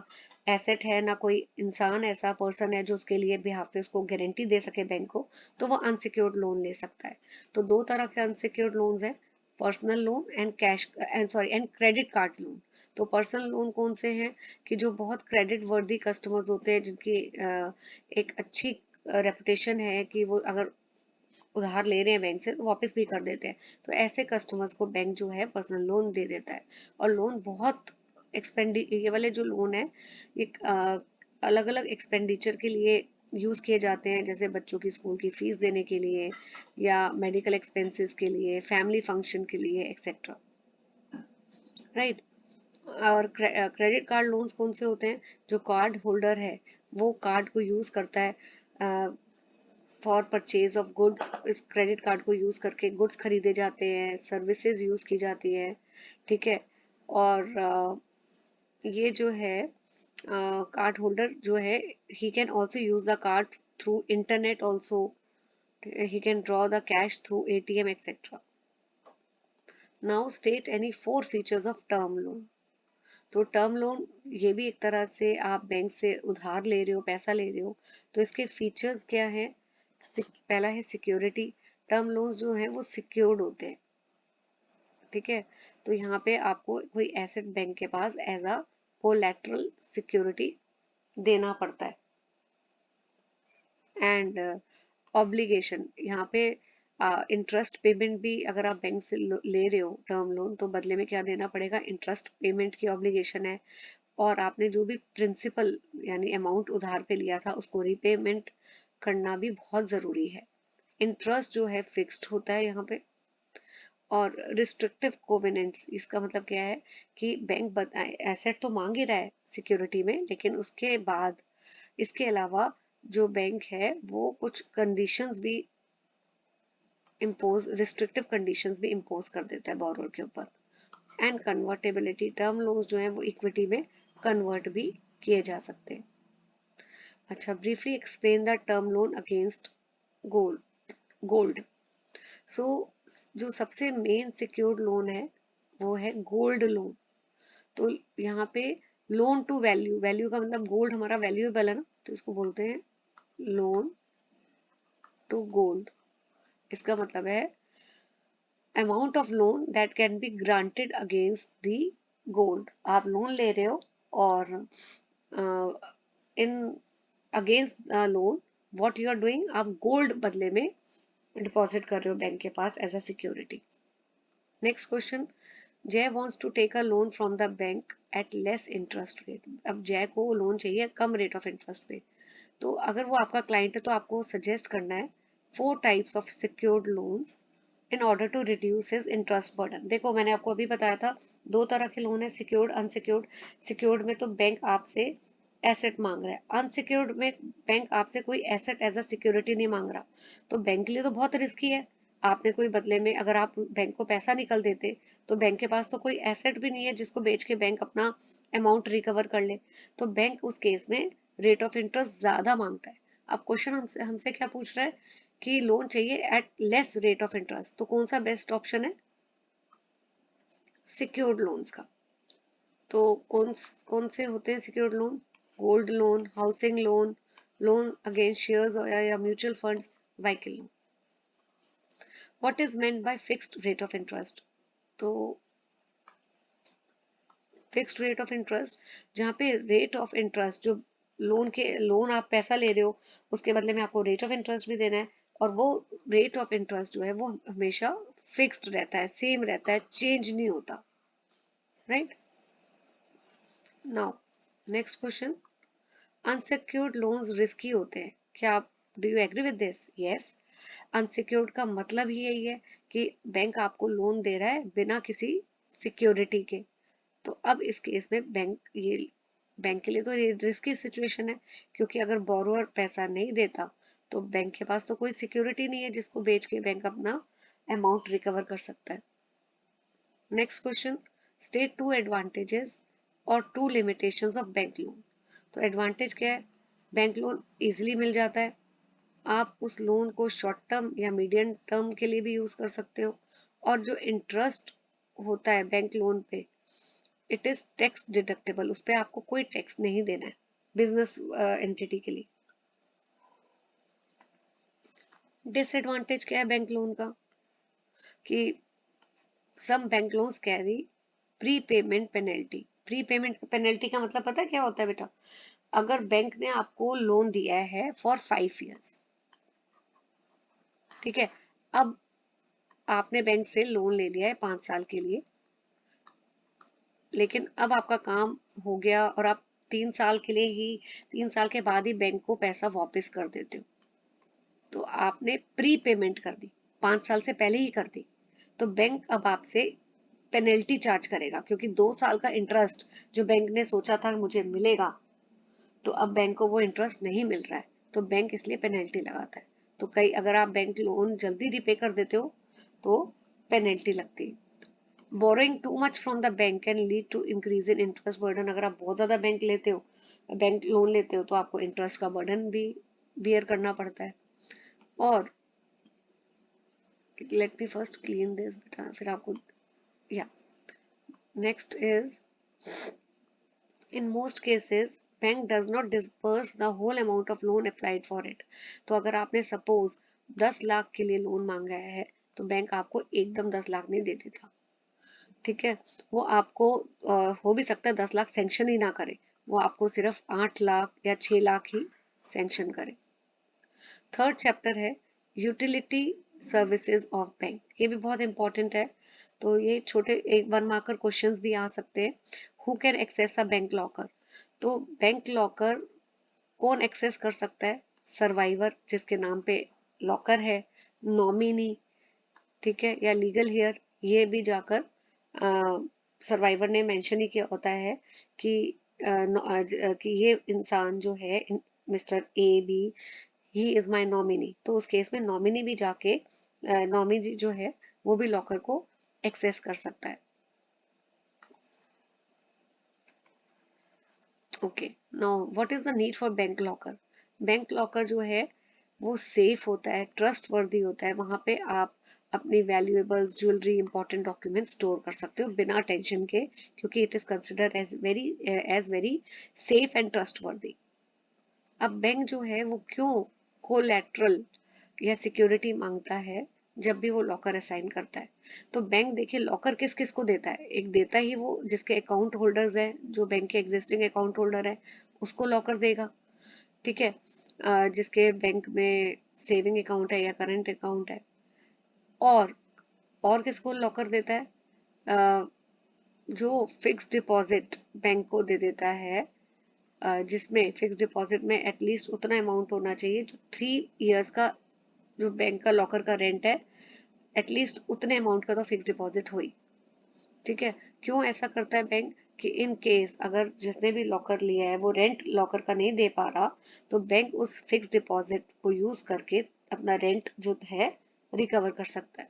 एसेट है, ना कोई इंसान ऐसा पर्सन है जो उसके लिए बिहाफ पे उसको गारंटी दे सके बैंक को, तो वो अनसिक्योर्ड लोन ले सकता है। तो दो तरह के अनसिक्योर्ड लोन्स है, personal loan and cash and sorry and credit card loan. तो पर्सनल लोन कौन से हैं? कि जो बहुत क्रेडिट वर्दी कस्टमर्स होते हैं, जिनकी एक अच्छी रेपुटेशन है कि वो अगर उधार ले रहे हैं बैंक से तो वापस भी कर देते हैं, तो ऐसे कस्टमर्स को बैंक जो है पर्सनल लोन दे देता है। और लोन बहुत ये वाले जो लोन है ये अलग अलग एक्सपेंडिचर के लिए यूज किए जाते हैं, जैसे बच्चों की स्कूल की फीस देने के लिए या मेडिकल एक्सपेंसेस के लिए, फैमिली फंक्शन के लिए एक्सेट्रा, राइट। और क्रेडिट कार्ड लोन्स कौन से होते हैं? जो कार्ड होल्डर है वो कार्ड को यूज करता है फॉर परचेज ऑफ गुड्स। इस क्रेडिट कार्ड को यूज करके गुड्स खरीदे जाते हैं, सर्विसेज यूज की जाती है, ठीक है। और ये जो है कार्ड होल्डर जो है, he can also use the card through internet also, he can draw the cash through ATM etc. Now state any four features of term loan. तो टर्म लोन ये भी एक तरह से आप बैंक से उधार ले रहे हो, पैसा ले रहे हो, तो इसके फीचर्स क्या है? पहला है सिक्योरिटी। टर्म लोन्स जो है वो सिक्योर्ड होते हैं, ठीक है। तो यहाँ पे आपको कोई एसेट बैंक के पास एज अ कोलैटरल सिक्योरिटी देना पड़ता है। एंड ऑब्लिगेशन, यहाँ पे इंटरेस्ट पेमेंट भी अगर आप बैंक से ले रहे हो टर्म लोन, तो बदले में क्या देना पड़ेगा? इंटरेस्ट पेमेंट की ऑब्लिगेशन है। और आपने जो भी प्रिंसिपल यानी अमाउंट उधार पे लिया था उसको रिपेमेंट करना भी बहुत जरूरी है। इंटरेस्ट जो है फिक्स्ड होता है यहाँ पे। और रिस्ट्रिक्टिव कोवेनेंट्स, इसका मतलब क्या है कि बैंक एसेट तो मांग ही रहा है सिक्योरिटी में, लेकिन उसके बाद इसके अलावा जो बैंक है वो कुछ कंडीशंस भी इम्पोज, रिस्ट्रिक्टिव कंडीशंस भी इम्पोज कर देता है बोरोअर के ऊपर। एंड कन्वर्टेबिलिटी, टर्म लोन्स जो है वो इक्विटी में कन्वर्ट भी किए जा सकते हैं। अच्छा, briefly explain the term loan against gold. So जो सबसे मेन सिक्योर्ड लोन है वो है गोल्ड लोन। तो यहाँ पे लोन टू वैल्यू, वैल्यू का मतलब गोल्ड हमारा वैल्यूएबल है ना, तो इसको बोलते हैं लोन टू गोल्ड। इसका मतलब है amount of loan that can be granted against the gold. आप लोन ले रहे हो और in against loan what you are doing, आप गोल्ड बदले में डिपॉजिट कर रहे हो बैंक के पास as a security. Next question, Jay wants to take a loan from the bank at less interest rate. अब जय को लोन चाहिए कम रेट ऑफ इंटरेस्ट पे, तो अगर वो आपका क्लाइंट है तो आपको सजेस्ट करना है 4 types of secured loans in order to reduce his interest burden. देखो मैंने आपको अभी बताया था दो तरह के लोन है, सिक्योर्ड अनसिक्योर्ड। सिक्योर्ड में तो बैंक आपसे एसेट मांग रहा है, अनसिक्योर्ड में बैंक आपसे कोई एसेट एज अ सिक्योरिटी नहीं मांग रहा, तो बैंक के लिए तो बहुत रिस्की है। आपने कोई बदले में अगर आप बैंक को पैसा निकल देते तो बैंक के पास तो कोई एसेट भी नहीं है जिसको बेच के बैंक अपना अमाउंट रिकवर कर ले, तो बैंक उस केस में रेट ऑफ इंटरेस्ट ज्यादा मांगता है। अब क्वेश्चन हमसे हमसे क्या पूछ रहा है कि लोन चाहिए at less rate of interest, तो कौन सा बेस्ट ऑप्शन है? सिक्योर्ड लोन्स का। तो कौन कौन से होते हैं secured loan? Gold loan, housing loan, loan against shares या mutual funds, vehicle loan. What is meant by fixed rate of interest? तो फिक्स्ड रेट ऑफ इंटरेस्ट, जहाँ पे रेट ऑफ इंटरेस्ट जो लोन आप पैसा ले रहे हो उसके बदले में आपको रेट ऑफ इंटरेस्ट भी देना है, और वो रेट ऑफ इंटरेस्ट जो है वो हमेशा फिक्स्ड रहता है, सेम रहता है, चेंज नहीं होता, right. Now next question, unsecured loans risky होते हैं क्या? आप do you agree with this? Yes. Unsecured का मतलब ही यही है कि बैंक आपको लोन दे रहा है बिना किसी सिक्योरिटी के, तो अब इस केस में बैंक के लिए तो ये रिस्की सिचुएशन है, क्योंकि अगर बोरोअर पैसा नहीं देता तो बैंक के पास तो कोई सिक्योरिटी नहीं है जिसको बेच के बैंक अपना अमाउंट रिकवर कर सकता है। नेक्स्ट क्वेश्चन, स्टेट 2 एडवांटेजेस और 2 लिमिटेशंस ऑफ बैंक लोन। तो एडवांटेज क्या है, बैंक लोन इजीली मिल जाता है, आप उस लोन को शॉर्ट टर्म या मीडियम टर्म के लिए भी यूज कर सकते हो, और जो इंटरेस्ट होता है बैंक लोन पे, इट इज टैक्स डिडक्टेबल, उस पर आपको कोई टैक्स नहीं देना है बिजनेस एंटिटी के लिए। डिसएडवांटेज क्या है बैंक लोन का, कि some bank loans carry pre payment penalty. Pre payment penalty का मतलब पता है क्या होता है बेटा, अगर बैंक ने आपको लोन दिया है फॉर 5 years, ठीक है, अब आपने बैंक से लोन ले लिया है 5 साल के लिए, लेकिन अब आपका काम हो गया और आप 3 साल के लिए ही 3 साल के बाद ही बैंक को पैसा वापस कर देते हो, तो आपने प्री पेमेंट कर दी, 5 साल से पहले ही कर दी, तो बैंक अब आपसे पेनल्टी चार्ज करेगा, क्योंकि 2 साल का इंटरेस्ट जो बैंक ने सोचा था मुझे मिलेगा, तो अब बैंक को वो इंटरेस्ट नहीं मिल रहा है, तो बैंक इसलिए पेनल्टी लगाता है। तो कई अगर आप बैंक लोन जल्दी रिपे कर देते हो तो पेनल्टी लगती है। Borrowing too much from the bank can lead to increase in interest burden. अगर आप बहुत ज्यादा बैंक लोन लेते हो तो आपको इंटरेस्ट का बर्डन भी बियर करना पड़ता है। और let me first clean this बेटा, फिर आपको या next is, in most cases bank does not disburse the whole amount of loan applied for it। तो अगर आपने सपोज 10 लाख के लिए लोन मांगा है तो बैंक आपको एकदम 10 लाख नहीं दे देता, ठीक है, वो आपको हो भी सकता है 10 लाख सैंक्शन ही ना करे, वो आपको सिर्फ 8 लाख या 6 लाख ही सैंक्शन करे। थर्ड चैप्टर है यूटिलिटी सर्विसेज ऑफ बैंक, ये भी बहुत इंपॉर्टेंट है, तो ये छोटे एक 1 मार्कर क्वेश्चंस भी आ सकते हैं। Who can access a bank locker, तो बैंक लॉकर कौन एक्सेस कर सकता है, सर्वाइवर जिसके नाम पे लॉकर है, नॉमिनी, ठीक है, या लीगल हेयर, ये भी जाकर सर्वाइवर ने मेंशन ही किया होता है कि कि ये इंसान जो है mister A B, he is my nominee, तो उस केस में नॉमिनी भी जाके नॉमिनी जो है वो भी लॉकर को एक्सेस कर सकता है। Okay, now what is the need for bank locker. Bank locker जो है वो सेफ होता है, ट्रस्ट वर्दी होता है, वहां पे आप अपनी valuables, jewellery, important document store कर सकते हो बिना टेंशन के, क्योंकि it is considered as very safe and trustworthy. अब बैंक जो है वो क्यों कोलैटरल या सिक्योरिटी मांगता है जब भी वो लॉकर असाइन करता है, तो बैंक देखिए लॉकर किस किस को देता है, एक देता ही वो जिसके अकाउंट होल्डर्स है, जो बैंक के एग्जिस्टिंग अकाउंट होल्डर है उसको लॉकर देगा, ठीक है, जिसके बैंक में सेविंग अकाउंट है या करंट अकाउंट है। और किसको लॉकर देता है, अ, जो फिक्स डिपॉजिट बैंक को दे देता है, जिसमें फिक्स डिपॉजिट में एटलीस्ट उतना अमाउंट होना चाहिए जो 3 इयर्स का जो बैंक का लॉकर का रेंट है, एटलीस्ट उतने अमाउंट का तो फिक्स डिपॉजिट हुई, ठीक है। क्यों ऐसा करता है बैंक, कि इन केस अगर जिसने भी लॉकर लिया है वो रेंट लॉकर का नहीं दे पा रहा, तो बैंक उस फिक्स डिपॉजिट को यूज करके अपना रेंट जो है रिकवर कर सकता है।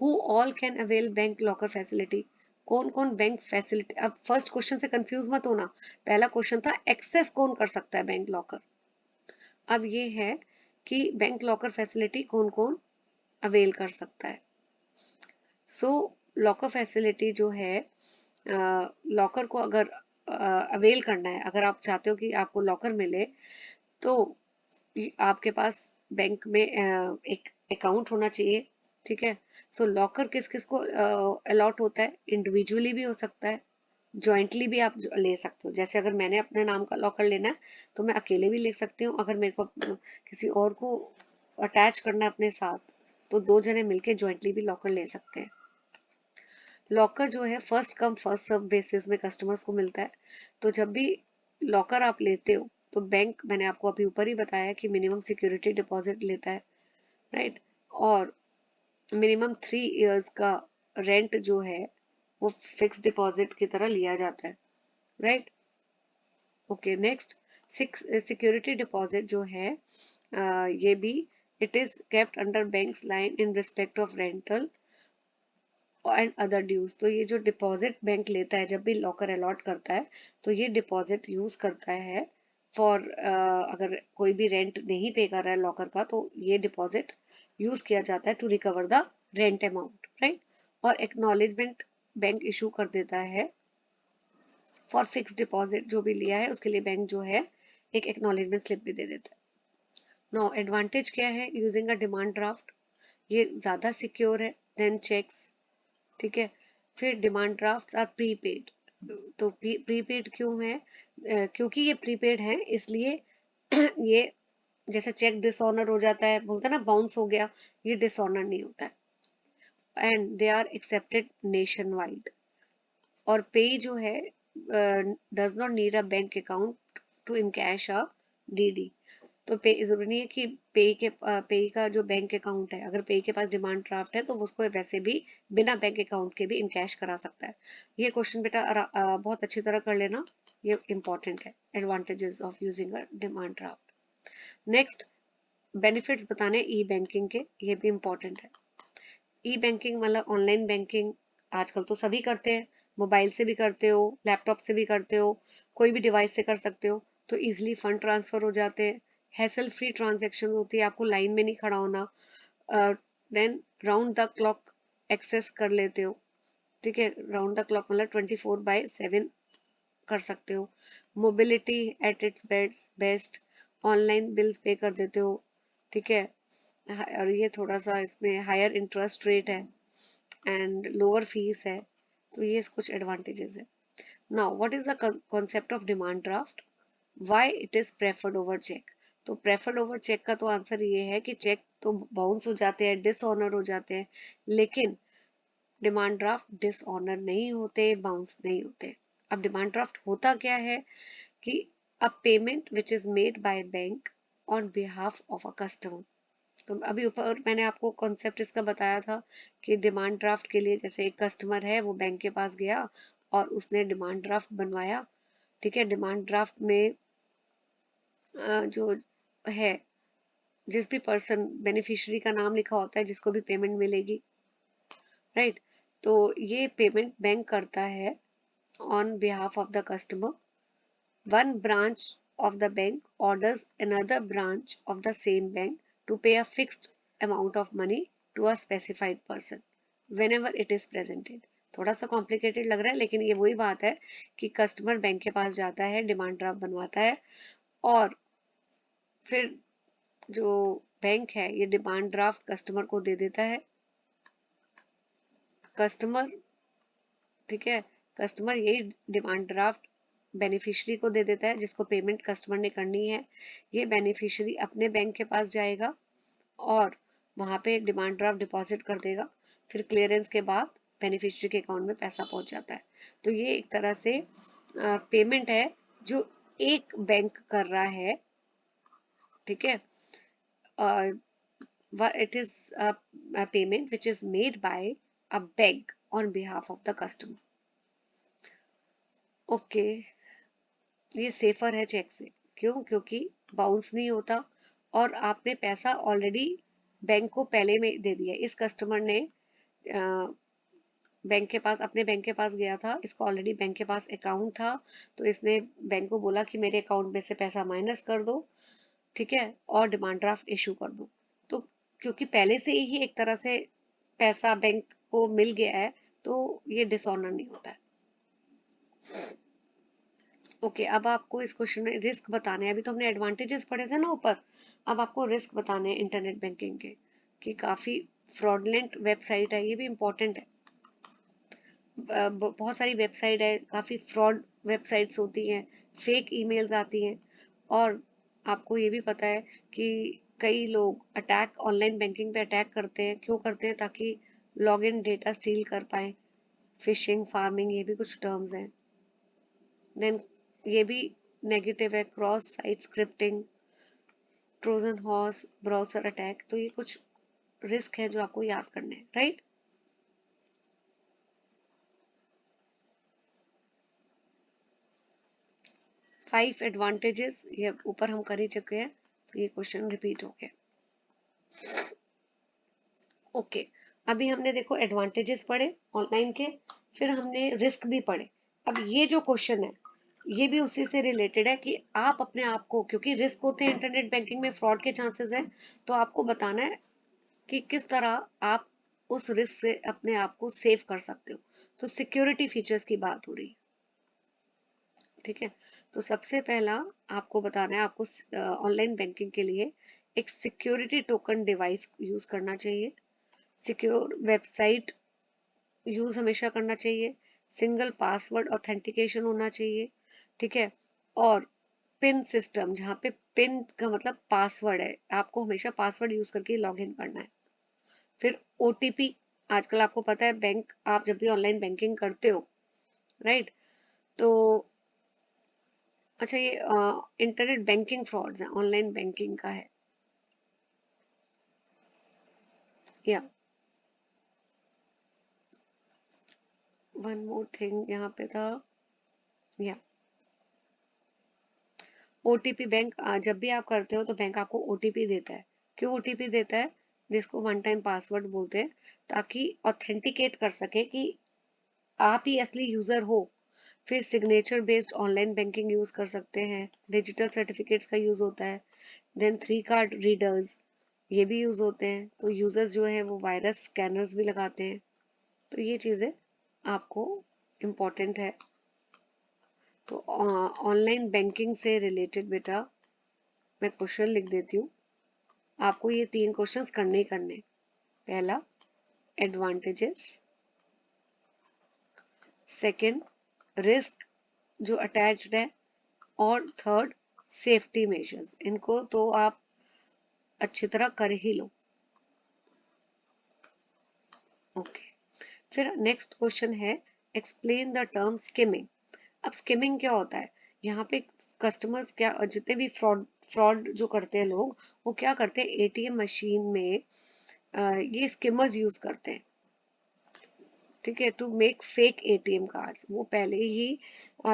Who all can avail bank locker facility, कौन कौन बैंक फैसिलिटी, अब फर्स्ट क्वेश्चन से कंफ्यूज मत होना, पहला क्वेश्चन था एक्सेस कौन कर सकता है बैंक लॉकर, अब ये है कि बैंक लॉकर फैसिलिटी कौन कौन अवेल कर सकता है। सो लॉकर फैसिलिटी जो है, लॉकर को अगर अवेल करना है, अगर आप चाहते हो कि आपको लॉकर मिले, तो आपके पास बैंक में एक अकाउंट होना चाहिए, ठीक है। सो लॉकर किस किस को अलॉट होता है, इंडिविजुअली भी हो सकता है, जॉइंटली भी आप ले सकते हो, जैसे अगर मैंने अपने नाम का लॉकर लेना है तो मैं अकेले भी ले सकती हूँ, अगर मेरे को किसी और को अटैच करना है अपने साथ तो 2 जने मिलके जॉइंटली भी लॉकर ले सकते हैं। लॉकर जो है first come first serve basis में कस्टमर्स को मिलता है, तो जब भी लॉकर आप लेते हो तो बैंक, मैंने आपको अभी ऊपर ही बताया कि मिनिमम सिक्योरिटी डिपॉजिट लेता है, राइट, और मिनिमम 3 इयर्स का रेंट जो है वो फिक्स डिपॉजिट की तरह लिया जाता है, right. Okay, next security deposit जो है, ये भी It is kept under bank's line in respect of rental and other dues. तो ये जो डिपॉजिट बैंक लेता है जब भी लॉकर अलॉट करता है, तो ये डिपॉजिट यूज करता है फॉर अगर कोई भी रेंट नहीं पे कर रहा है लॉकर का, तो ये डिपॉजिट यूज किया जाता है to recover the rent amount, right. और एक्नॉलेजमेंट बैंक इशू कर देता है फॉर फिक्स डिपॉजिट, जो भी लिया है उसके लिए बैंक जो है एक एक्नॉलेजमेंट स्लिप भी दे देता है। नाउ एडवांटेज क्या है यूजिंग अ डिमांड ड्राफ्ट, ये ज्यादा सिक्योर है देन चेक्स, ठीक है। फिर डिमांड ड्राफ्ट्स आर प्रीपेड, तो प्रीपेड क्यों है? क्योंकि ये प्रीपेड है इसलिए ये जैसे चेक डिसऑनर हो जाता है, बोलते हैं ना बाउंस हो गया, ये डिसऑनर नहीं होता है। And they are accepted nationwide. और पे जो है does not need a bank account to encash a DD. तो पे जरूरी नहीं है कि पे का जो बैंक अकाउंट है, अगर पे के पास डिमांड ड्राफ्ट है तो वो उसको वैसे भी बिना बैंक अकाउंट के भी इनकैश करा सकता है। ये क्वेश्चन बेटा बहुत अच्छी तरह कर लेना, ये इंपॉर्टेंट है, advantages of using a demand draft. Next benefits बताने ई बैंकिंग के, ये भी इंपॉर्टेंट है। ई बैंकिंग मतलब ऑनलाइन बैंकिंग आजकल तो सभी करते हैं, मोबाइल से भी करते हो, लैपटॉप से भी करते हो, कोई भी डिवाइस से कर सकते हो। तो इजिली फंड ट्रांसफर हो जाते हैं, हैसल फ्री ट्रांजैक्शन होती है, आपको लाइन में नहीं खड़ा होना। Then round the clock access कर लेते हो, ठीक है। राउंड द क्लॉक मतलब 24/7 कर सकते हो। Mobility at its best, online bills पे कर देते हो, ठीक है। और ये थोड़ा सा इसमें हायर इंटरेस्ट रेट है एंड लोअर फीस है, तो ये कुछ एडवांटेजेस है। Now what is the concept of demand draft, why it is preferred over cheque. तो प्रेफर्ड ओवर चेक का तो आंसर ये है कि चेक तो बाउंस हो जाते हैं, डिसऑनर हो जाते हैं, लेकिन डिमांड ड्राफ्ट डिसऑनर नहीं होते, बाउंस नहीं होते। अब डिमांड ड्राफ्ट होता क्या है कि अ payment which is made by bank on behalf of a customer. तो अभी ऊपर मैंने आपको कॉन्सेप्ट इसका बताया था कि डिमांड ड्राफ्ट के लिए जैसे एक कस्टमर है, वो बैंक के पास गया और उसने डिमांड ड्राफ्ट बनवाया, ठीक है। डिमांड ड्राफ्ट में जो है जिस भी पर्सन बेनिफिशियरी का नाम लिखा होता है जिसको भी पेमेंट मिलेगी, राइट। तो ये पेमेंट बैंक करता है on behalf of the customer. One branch of the bank orders another branch of the same bank to pay a fixed amount of money to a specified person whenever it is presented। थोड़ा सा complicated लग रहा है, लेकिन ये वही बात है कि कस्टमर बैंक के पास जाता है, डिमांड ड्राफ्ट बनवाता है, और फिर जो बैंक है ये डिमांड ड्राफ्ट कस्टमर को दे देता है। कस्टमर, ठीक है, कस्टमर यही डिमांड ड्राफ्ट बेनिफिशियरी को दे देता है जिसको पेमेंट कस्टमर ने करनी है। ये बेनिफिशियरी अपने बैंक के पास जाएगा और वहां पे डिमांड ड्राफ्ट डिपॉजिट कर देगा, फिर क्लियरेंस के बाद बेनिफिशियरी के अकाउंट में पैसा पहुंच जाता है। तो ये एक तरह से पेमेंट है जो एक बैंक कर रहा है, ठीक है। It is a payment which is made by a bank on behalf of the customer। Okay, ये सेफर है चेक से, क्यों? क्योंकि बाउंस नहीं होता और आपने पैसा ऑलरेडी बैंक को पहले में दे दिया। इस कस्टमर ने बैंक के पास, अपने बैंक के पास गया था, इसको ऑलरेडी बैंक के पास अकाउंट था, तो इसने बैंक को बोला कि मेरे अकाउंट में से पैसा माइनस कर दो, ठीक है, और डिमांड ड्राफ्ट इशू कर दो। तो क्योंकि पहले से ही एक तरह से पैसा बैंक को मिल गया है, तो ये डिसऑनर नहीं होता है। ओके, अब आपको इस क्वेश्चन में रिस्क बताने हैं। अभी तो हमने एडवांटेजेस पढ़े थे ना ऊपर, अब आपको रिस्क बताने हैं इंटरनेट बैंकिंग के, कि काफी फ्रॉडलेंट वेबसाइट है, ये भी इम्पोर्टेंट है। बहुत सारी वेबसाइट है, काफी फ्रॉड वेबसाइट्स होती हैं, फेक ईमेल्स आती हैं, और आपको ये भी पता है कि कई लोग अटैक, ऑनलाइन बैंकिंग पे अटैक करते हैं। क्यों करते हैं? ताकि लॉग इन डेटा स्टील कर पाए। फिशिंग, फार्मिंग, ये भी कुछ टर्म्स हैं। देन ये भी नेगेटिव है, cross site scripting, Trojan horse, browser attack. तो ये कुछ रिस्क है जो आपको याद करने हैं, राइट। 5 एडवांटेजेस ये ऊपर हम कर ही चुके हैं, तो ये क्वेश्चन रिपीट हो गया। ओके, अभी हमने देखो एडवांटेजेस पढ़े ऑनलाइन के, फिर हमने रिस्क भी पढ़े। अब ये जो क्वेश्चन है ये भी उसी से रिलेटेड है कि आप अपने आप को, क्योंकि रिस्क होते हैं इंटरनेट बैंकिंग में, फ्रॉड के चांसेस हैं, तो आपको बताना है कि किस तरह आप उस रिस्क से अपने आप को सेव कर सकते हो। तो सिक्योरिटी फीचर्स की बात हो रही है, ठीक है। तो सबसे पहला आपको बताना है, आपको ऑनलाइन बैंकिंग के लिए एक सिक्योरिटी टोकन डिवाइस यूज करना चाहिए, सिक्योर वेबसाइट यूज हमेशा करना चाहिए, सिंगल पासवर्ड ऑथेंटिकेशन होना चाहिए, ठीक है। और पिन सिस्टम, जहाँ पे पिन का मतलब पासवर्ड है, आपको हमेशा पासवर्ड यूज करके लॉग इन करना है। फिर ओटीपी, आजकल आपको पता है बैंक, आप जब भी ऑनलाइन बैंकिंग करते हो, राइट, तो अच्छा, ये इंटरनेट बैंकिंग फ्रॉड्स है, ऑनलाइन बैंकिंग का है, या वन मोर थिंग यहाँ पे था, या ओटीपी बैंक, जब भी आप करते हो तो बैंक आपको ओटीपी देता है। क्यों ओटीपी देता है? जिसको वन टाइम पासवर्ड बोलते हैं, ताकि ऑथेंटिकेट कर सके कि आप ही असली यूजर हो। फिर signature based online banking use कर सकते हैं, डिजिटल सर्टिफिकेट्स का यूज होता है, देन थ्री कार्ड रीडर्स, ये भी यूज होते हैं। तो यूजर्स जो है वो वायरस स्कैनर्स भी लगाते हैं। तो ये चीजें आपको इम्पोर्टेंट है। तो ऑनलाइन बैंकिंग से रिलेटेड बेटा मैं क्वेश्चन लिख देती हूँ, आपको ये 3 क्वेश्चंस करने ही करने। पहला एडवांटेजेस, सेकंड रिस्क जो अटैच्ड है, और थर्ड सेफ्टी मेजर्स। इनको तो आप अच्छी तरह कर ही लो। ओके, फिर नेक्स्ट क्वेश्चन है, एक्सप्लेन द टर्म स्किमिंग। अब स्किमिंग क्या होता है? यहाँ पे कस्टमर्स क्या, जितने भी फ्रॉड फ्रॉड जो करते हैं लोग, वो क्या करते हैं, एटीएम मशीन में ये स्किमर्स यूज करते हैं, ठीक है, to make fake ATM cards. वो पहले ही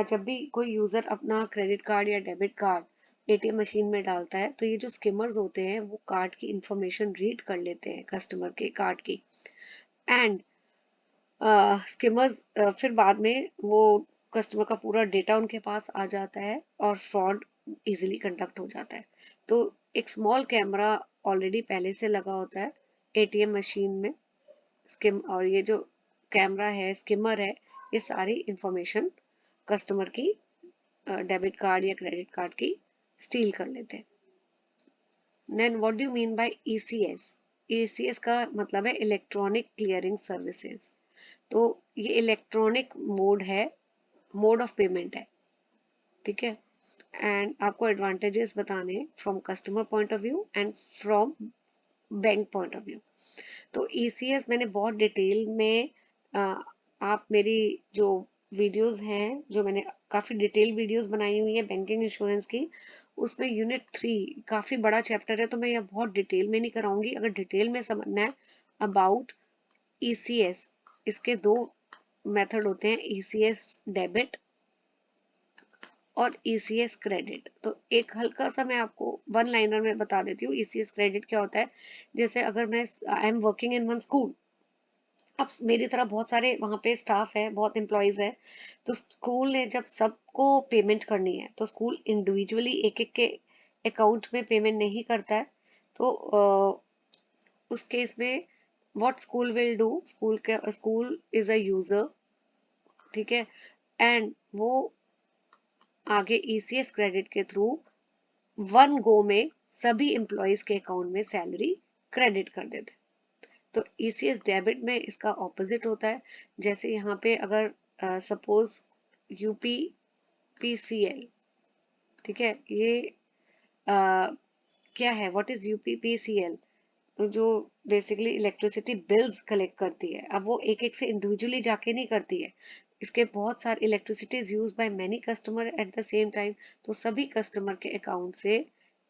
जब भी कोई यूजर अपना क्रेडिट कार्ड या डेबिट कार्ड एटीएम मशीन में डालता है, तो ये जो स्किमर्स होते हैं वो कार्ड की इंफॉर्मेशन रीड कर लेते हैं, कस्टमर के कार्ड की। एंड स्किमर्स फिर बाद में वो कस्टमर का पूरा डेटा उनके पास आ जाता है और फ्रॉड इजीली कंडक्ट हो जाता है। तो एक स्मॉल कैमरा ऑलरेडी पहले से लगा होता है एटीएम मशीन में, स्किम, और ये जो कैमरा है, स्किमर है, ये सारी इंफॉर्मेशन कस्टमर की डेबिट कार्ड या क्रेडिट कार्ड की स्टील कर लेते हैं। Then what do you mean by ECS? ECS का मतलब है इलेक्ट्रॉनिक क्लियरिंग सर्विसेज। तो ये इलेक्ट्रॉनिक मोड है, मोड ऑफ पेमेंट है, ठीक है। एंड आपको एडवांटेजेस बताने from customer point of view and from bank point of view. तो ईसीएस मैंने बहुत डिटेल में आप मेरी जो वीडियोस हैं, जो मैंने काफी डिटेल वीडियोस बनाई हुई है बैंकिंग इंश्योरेंस की, उसमें यूनिट 3 काफी बड़ा चैप्टर है, तो मैं यह बहुत डिटेल में नहीं कराऊंगी। अगर डिटेल में समझना है अबाउट ईसीएस, इसके 2 मेथड होते हैं, ईसीएस डेबिट और ईसीएस क्रेडिट। तो एक हल्का सा मैं आपको वन लाइनर में बता देती हूँ, ईसीएस क्रेडिट क्या होता है। जैसे अगर मैं, I am working in one school, अब मेरी तरह बहुत सारे वहाँ पे स्टाफ है, बहुत एम्प्लॉयज है, तो स्कूल ने जब सबको पेमेंट करनी है, तो स्कूल इंडिविजुअली एक एक के अकाउंट में पेमेंट नहीं करता है। तो उस केस में what school will do, school is a user, ठीक है, एंड वो आगे ईसीएस क्रेडिट के थ्रू वन गो में सभी एम्प्लॉयज के अकाउंट में सैलरी क्रेडिट कर देते। तो ईसीएस डेबिट में इसका ऑपोजिट होता है। जैसे यहाँ पे अगर सपोज यूपी पीसीएल, ठीक है, ये क्या है, व्हाट इज यूपीपीसीएल? तो जो बेसिकली इलेक्ट्रिसिटी बिल्स कलेक्ट करती है, अब वो एक एक से इंडिविजुअली जाके नहीं करती है, इसके बहुत सारे electricity is use by many customer at the same time. तो सभी कस्टमर के अकाउंट से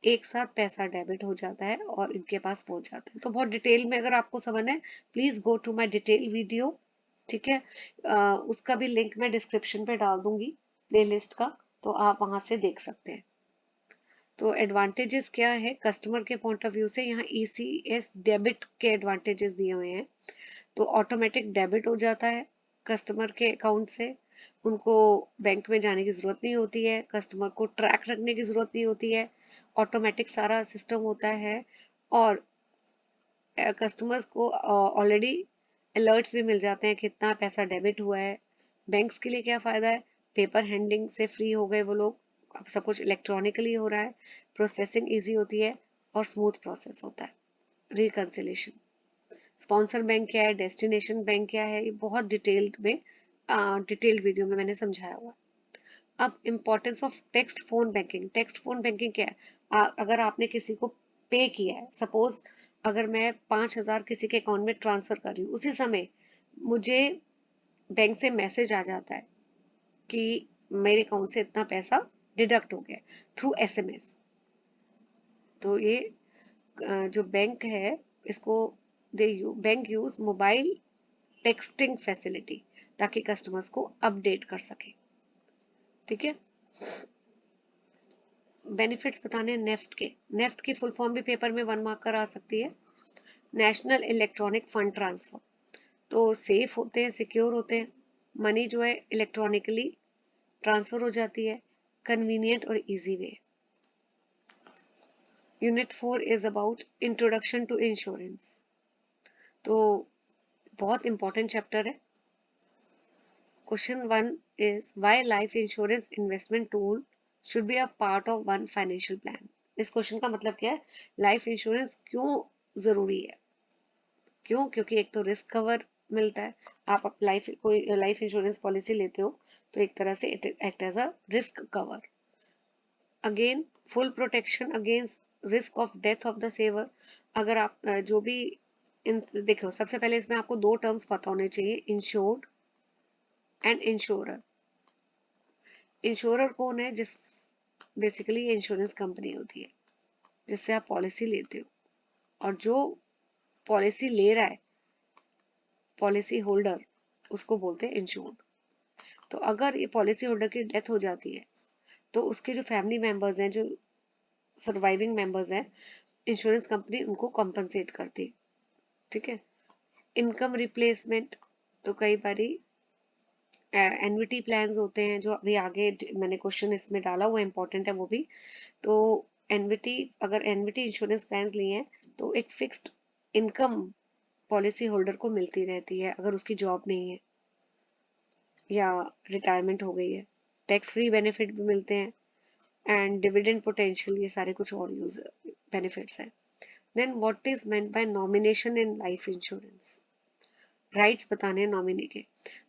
एक साथ पैसा डेबिट हो जाता है और इनके पास पहुंच जाता है। तो बहुत डिटेल में अगर आपको समझना है, please go to my detail video, ठीक है। उसका भी लिंक मैं डिस्क्रिप्शन पे डाल दूंगी, प्लेलिस्ट का, तो आप वहां से देख सकते हैं। तो एडवांटेजेस क्या है कस्टमर के पॉइंट ऑफ व्यू से, यहाँ ECS डेबिट के एडवांटेजेस दिए हुए हैं। तो ऑटोमेटिक डेबिट हो जाता है कस्टमर के अकाउंट से, उनको बैंक में जाने की ज़रूरत नहीं होती है, कस्टमर को ट्रैक रखने की ज़रूरत नहीं होती है, ऑटोमेटिक सारा सिस्टम होता है। और कस्टमर्स को ऑलरेडी अलर्ट्स भी मिल जाते हैं कितना पैसा डेबिट हुआ है। बैंक्स के लिए क्या फ़ायदा है, पेपर हैंडलिंग से फ्री हो गए वो लोग, अब सब कुछ इलेक्ट्रॉनिकली हो रहा है, प्रोसेसिंग ईजी होती है और स्मूथ प्रोसेस होता है। रिकन्सिलेशन, स्पॉन्सर बैंक क्या है, डेस्टिनेशन बैंक क्या है, ये बहुत डिटेल्ड वीडियो में मैंने समझाया हुआ है। अब importance of text phone banking, text phone banking क्या है, अगर आपने किसी को पे किया है, सपोज अगर मैं 5,000 किसी के अकाउंट में ट्रांसफर कर रही हूँ, उसी समय मुझे बैंक से मैसेज आ जाता है कि मेरे अकाउंट से इतना पैसा डिडक्ट हो गया थ्रू SMS। तो ये जो बैंक है इसको bank use mobile texting facility ताकि कस्टमर्स को अपडेट कर सके। ठीक है, बेनिफिट्स बताने नेफ्ट के, नेफ्ट की फुल फॉर्म भी पेपर में 1 मार्क कर आ सकती है। नेशनल इलेक्ट्रॉनिक फंड ट्रांसफर, तो सेफ होते हैं, सिक्योर होते हैं, मनी जो है इलेक्ट्रॉनिकली ट्रांसफर हो जाती है, कन्वीनियंट और easy way. Unit 4 is about introduction to insurance, तो बहुत इंपॉर्टेंट चैप्टर है। Question 1 is why life insurance investment tool should be a part of one financial plan. इस क्वेश्चन का मतलब क्या है, लाइफ इंश्योरेंस क्यों जरूरी है, क्यों, क्योंकि एक तो रिस्क कवर मिलता है, आप कोई लाइफ इंश्योरेंस पॉलिसी लेते हो तो एक तरह से it act as a risk cover. Again full protection against risk of death of the saver, अगर आप जो भी देखो, सबसे पहले इसमें आपको 2 टर्म्स पता होने चाहिए, इंश्योर्ड एंड इंश्योरर। इंश्योरर कौन है, जिस बेसिकली ये इंश्योरेंस कंपनी होती है जिससे आप पॉलिसी लेते हो, और जो पॉलिसी ले रहा है पॉलिसी होल्डर, उसको बोलते हैं इंश्योर्ड। तो अगर ये पॉलिसी होल्डर की डेथ हो जाती है तो उसके जो फैमिली मेंबर्स हैं, जो सर्वाइविंग मेंबर्स हैं, इंश्योरेंस कंपनी उनको कॉम्पनसेट करती है। ठीक है, इनकम रिप्लेसमेंट, तो कई बारी एन्युटी प्लान्स होते हैं, जो अभी आगे मैंने क्वेश्चन इसमें डाला हुआ इंपॉर्टेंट है वो भी। तो एन्युटी, अगर एन्युटी इंश्योरेंस प्लान लिए हैं तो एक फिक्स्ड इनकम पॉलिसी होल्डर को मिलती रहती है अगर उसकी जॉब नहीं है या रिटायरमेंट हो गई है। टैक्स फ्री बेनिफिट भी मिलते हैं एंड डिविडेंड पोटेंशियल, ये सारे कुछ और यूज बेनिफिट्स हैं। Then what is meant by nomination in life insurance, rights बताने हैं नॉमिनी के।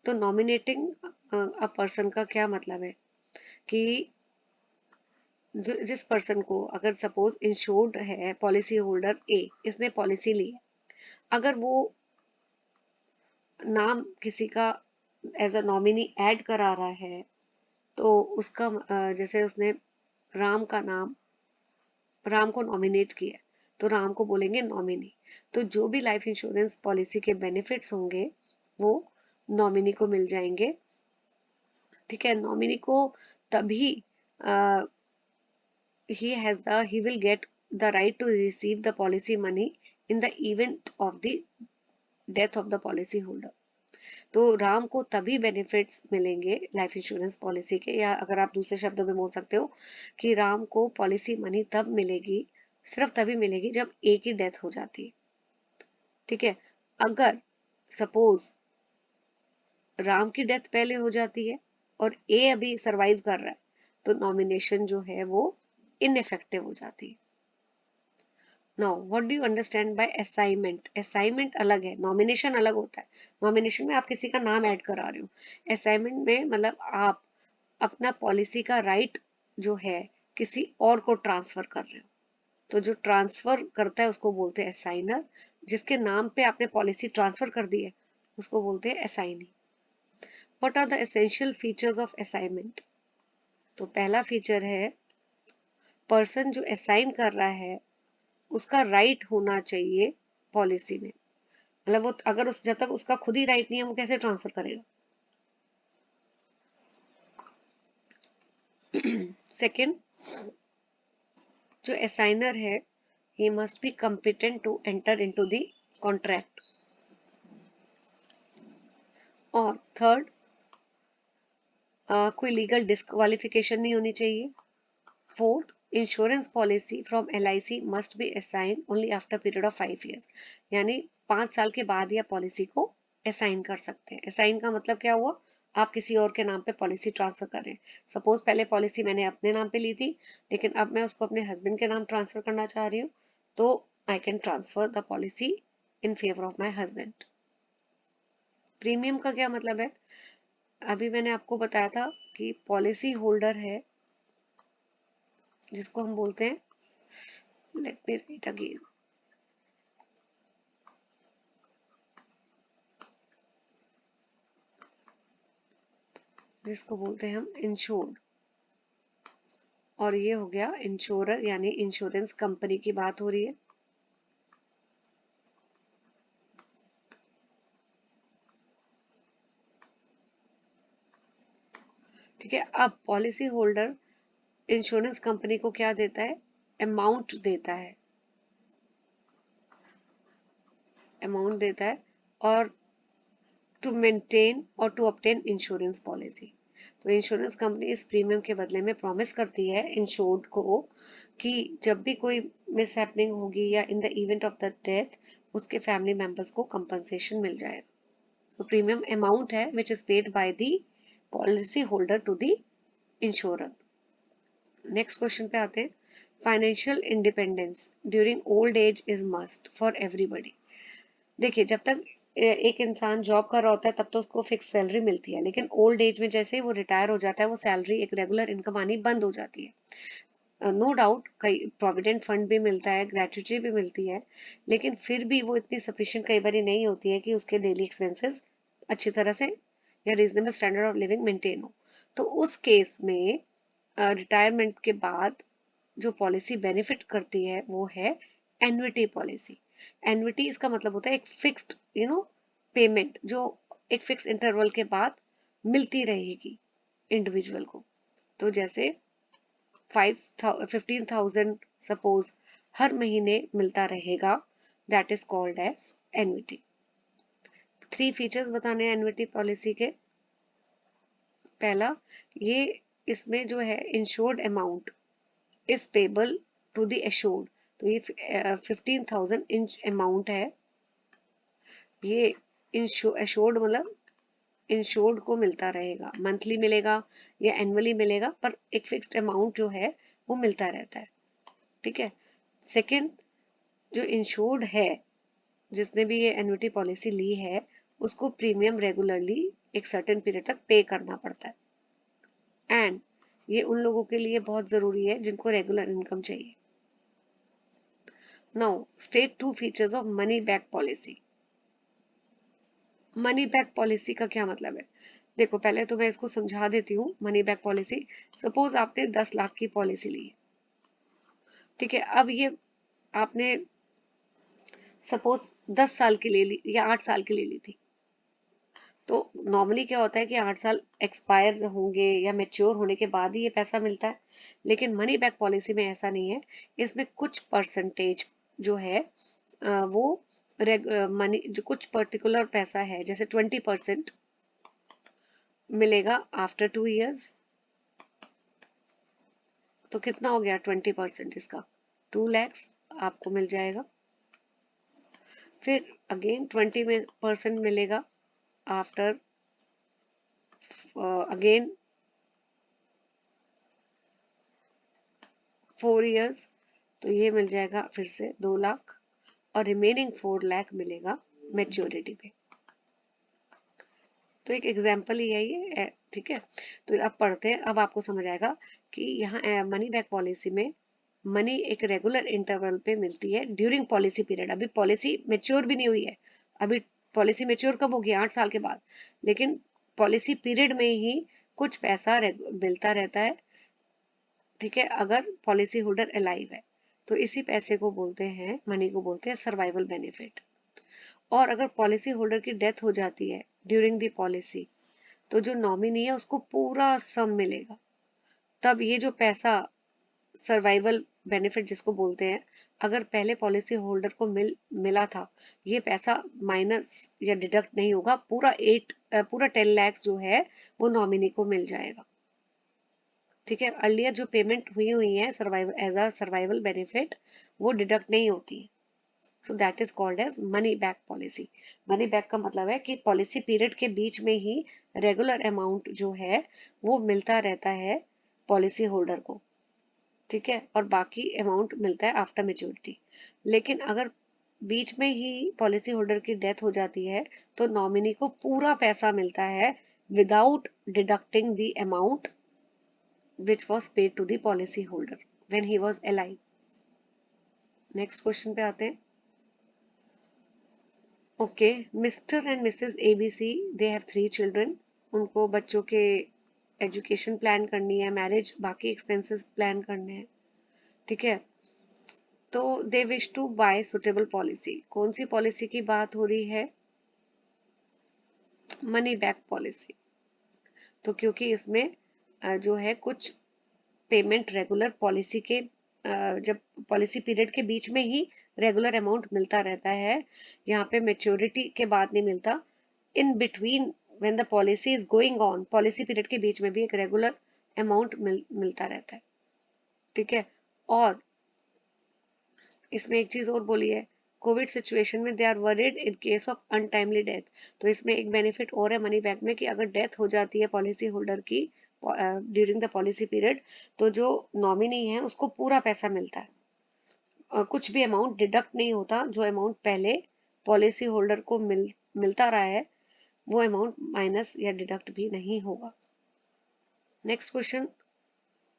तो नॉमिनेटिंग अ पर्सन का क्या मतलब है कि जिस पर्सन को, अगर सपोज इंश्योर्ड है पॉलिसी होल्डर ए, इसने पॉलिसी ली है, अगर वो नाम किसी का एज अ नॉमिनी ऐड करा रहा है तो उसका जैसे उसने राम का नाम, राम को नॉमिनेट किया तो राम को बोलेंगे नॉमिनी। तो जो भी लाइफ इंश्योरेंस पॉलिसी के बेनिफिट्स होंगे वो नॉमिनी को मिल जाएंगे। ठीक है, नॉमिनी को तभी he will get the right to receive the policy money in the event of the death of the policy holder। तो राम को तभी बेनिफिट्स मिलेंगे लाइफ इंश्योरेंस पॉलिसी के, या अगर आप दूसरे शब्दों में बोल सकते हो कि राम को पॉलिसी मनी तब मिलेगी, सिर्फ तभी मिलेगी जब ए की डेथ हो जाती है। ठीक है, अगर सपोज राम की डेथ पहले हो जाती है और ए अभी सरवाइव कर रहा है तो नॉमिनेशन जो है वो इनइफेक्टिव हो जाती है। Now what do you understand by assignment, assignment अलग है, नॉमिनेशन अलग होता है। नॉमिनेशन में आप किसी का नाम ऐड करा रहे हो, असाइनमेंट में मतलब आप अपना पॉलिसी का राइट जो है किसी और को ट्रांसफर कर रहे हो। तो जो ट्रांसफर करता है उसको बोलते हैं असाइनर, जिसके नाम पे आपने पॉलिसी ट्रांसफर कर दी है उसको बोलते हैं assignee. What are the essential features of assignment, तो पहला फीचर है पर्सन जो असाइन कर रहा है उसका राइट होना चाहिए पॉलिसी में, मतलब वो अगर उस जब तक उसका खुद ही राइट नहीं है वो कैसे ट्रांसफर करेगा। सेकंड, जो असाइनर है he must be competent to enter into the contract. और थर्ड, कोई लीगल डिस्क्वालिफिकेशन नहीं होनी चाहिए. Fourth, insurance policy from LIC must be assign only after period of 5 years. यानी 5 साल के बाद या पॉलिसी को असाइन कर सकते हैं. असाइन का मतलब क्या हुआ, आप किसी और के नाम पे पॉलिसी ट्रांसफर कर रहे हैं. सपोज पहले पॉलिसी मैंने अपने नाम पे ली थी, लेकिन अब मैं उसको अपने हस्बैंड के नाम ट्रांसफर करना चाह रही हूँ, तो I can transfer the policy in favour of my husband. Premium का क्या मतलब है, अभी मैंने आपको बताया था कि पॉलिसी होल्डर है जिसको हम बोलते हैं, लेट मी राइट अगेन, जिसको बोलते हैं हम इंश्योर्ड. और ये हो गया इंश्योरर, यानी इंश्योरेंस कंपनी की बात हो रही है. ठीक है, अब पॉलिसी होल्डर इंश्योरेंस कंपनी को क्या देता है, अमाउंट देता है, अमाउंट देता है, और टू मेंटेन और टू ऑब्टेन इंश्योरेंस पॉलिसी. तो इंश्योरेंस कंपनी इस प्रीमियम के बदले में प्रॉमिस करती है इंश्योर्ड को कि जब भी कोई मिस हैपनिंग होगी या in the event of the death, उसके फैमिली मेंबर्स को कंपनसेशन मिल जाएगा. तो प्रीमियम अमाउंट है which is paid by the policy holder to the insurer. Next question पे आते हैं. Financial independence during old age is must for everybody. देखिए, जब तक एक इंसान जॉब कर रहा होता है तब तो उसको फिक्स सैलरी मिलती है, लेकिन ओल्ड एज में जैसे वो रिटायर हो जाता है, वो सैलरी, एक रेगुलर इनकम आनी बंद हो जाती है. नो डाउट कई प्रोविडेंट फंड भी मिलता है, ग्रेचुटी भी मिलती है, लेकिन फिर भी वो इतनी सफिशिएंट कई बार नहीं होती है कि उसके डेली एक्सपेंसेस अच्छी तरह से या reasonable standard of living maintain हो. तो उस केस में रिटायरमेंट के बाद जो पॉलिसी बेनिफिट करती है वो है एन्युटी पॉलिसी. एन्युटी इसका मतलब होता है एक फिक्स्ड पेमेंट जो एक फिक्स इंटरवल के बाद मिलती रहेगी इंडिविजुअल को. तो जैसे 15,000 सपोज हर महीने मिलता रहेगा, that is called as annuity. 3 features बताने हैं एन्युटी पॉलिसी के. पहला, ये इसमें जो है insured amount is payable to the assured. तो ये 15,000 इंच अमाउंट है, ये एश्योर्ड मतलब इंश्योर्ड को मिलता रहेगा, मंथली मिलेगा या एनुअली मिलेगा, पर एक फिक्स्ड अमाउंट जो है वो मिलता रहता है. ठीक है. सेकंड, जो इंश्योर्ड है जिसने भी ये एन्युटी पॉलिसी ली है, उसको प्रीमियम रेगुलरली एक सर्टेन पीरियड तक पे करना पड़ता है. एंड ये उन लोगों के लिए बहुत जरूरी है जिनको रेगुलर इनकम चाहिए. Now state 2 features of money back policy. Money back policy का क्या मतलब है, देखो पहले तो मैं इसको समझा देती हूँ. मनी बैक पॉलिसी, सपोज आपने 10 लाख की पॉलिसी ली. ठीक है, अब ये आपने सपोज 10 साल की ले ली या 8 साल की ले ली थी. तो नॉर्मली क्या होता है कि 8 साल एक्सपायर होंगे या मेच्योर होने के बाद ही ये पैसा मिलता है, लेकिन मनी बैक पॉलिसी में ऐसा नहीं है. इसमें कुछ परसेंटेज जो है वो मनी, जो कुछ पर्टिकुलर पैसा है, जैसे 20% मिलेगा आफ्टर 2 years. तो कितना हो गया 20% इसका, 2 lakhs आपको मिल जाएगा. फिर अगेन 20% मिलेगा आफ्टर अगेन 4 years. तो ये मिल जाएगा फिर से 2 लाख, और रिमेनिंग 4 लाख मिलेगा मेच्योरिटी पे. तो एक एग्जाम्पल ही है ये. ठीक है, तो अब पढ़ते हैं. अब आपको समझ आएगा कि यहाँ मनी बैक पॉलिसी में मनी एक रेगुलर इंटरवल पे मिलती है ड्यूरिंग पॉलिसी पीरियड. अभी पॉलिसी मेच्योर भी नहीं हुई है, अभी पॉलिसी मेच्योर कब होगी, 8 साल के बाद, लेकिन पॉलिसी पीरियड में ही कुछ पैसा मिलता रहता है. ठीक है, अगर पॉलिसी होल्डर अलाइव है, तो इसी पैसे को बोलते हैं, मनी को बोलते हैं सर्वाइवल बेनिफिट. और अगर पॉलिसी होल्डर की डेथ हो जाती है ड्यूरिंग द पॉलिसी, तो जो नॉमिनी है उसको पूरा सम मिलेगा. तब ये जो पैसा सर्वाइवल बेनिफिट जिसको बोलते हैं, अगर पहले पॉलिसी होल्डर को मिला था, ये पैसा माइनस या डिडक्ट नहीं होगा, पूरा 10 लाख जो है वो नॉमिनी को मिल जाएगा। ठीक है, अर्लियर जो पेमेंट हुई है survival as a survival benefit, वो डिडक्ट नहीं होती है। So that is called as money back policy. Money back का मतलब है कि पॉलिसी पीरियड के बीच में ही रेगुलर अमाउंट जो है वो मिलता रहता है पॉलिसी होल्डर को। ठीक है, और बाकी अमाउंट मिलता है आफ्टर मेच्योरिटी। लेकिन अगर बीच में ही पॉलिसी होल्डर की डेथ हो जाती है, तो नॉमिनी को पूरा पैसा मिलता है without deducting the amount which was paid to the policy holder when he was alive. Next question पे आते हैं। Okay, mister and Mrs ABC, they have 3 children. उनको बच्चों के एजुकेशन प्लान करनी है, मैरिज, बाकी एक्सपेंसेस प्लान करने हैं। ठीक है, तो they wish to buy suitable policy. कौन सी पॉलिसी की बात हो रही है? Money back policy. तो क्योंकि इसमें जो है कुछ पेमेंट रेगुलर पॉलिसी के जब पॉलिसी पीरियड के बीच में ही रेगुलर अमाउंट मिलता रहता है, यहाँ पे मेच्योरिटी के बाद नहीं मिलता। In between when the policy is going on, policy period के बीच में भी एक रेगुलर अमाउंट मिलता रहता है। ठीक है, और इसमें एक चीज और बोली है, कोविड सिचुएशन में they are worried in case of untimely death. तो इसमें एक बेनिफिट और है मनी बैक में कि अगर डेथ हो जाती है पॉलिसी होल्डर की ड्यूरिंग द पॉलिसी पीरियड, तो जो नॉमिनी है उसको पूरा पैसा मिलता है। कुछ भी अमाउंट डिडक्ट नहीं होता। जो अमाउंट पहले पॉलिसी होल्डर को मिलता रहा है, वो अमाउंट माइनस या डिडक्ट भी नहीं होगा। नेक्स्ट क्वेश्चन,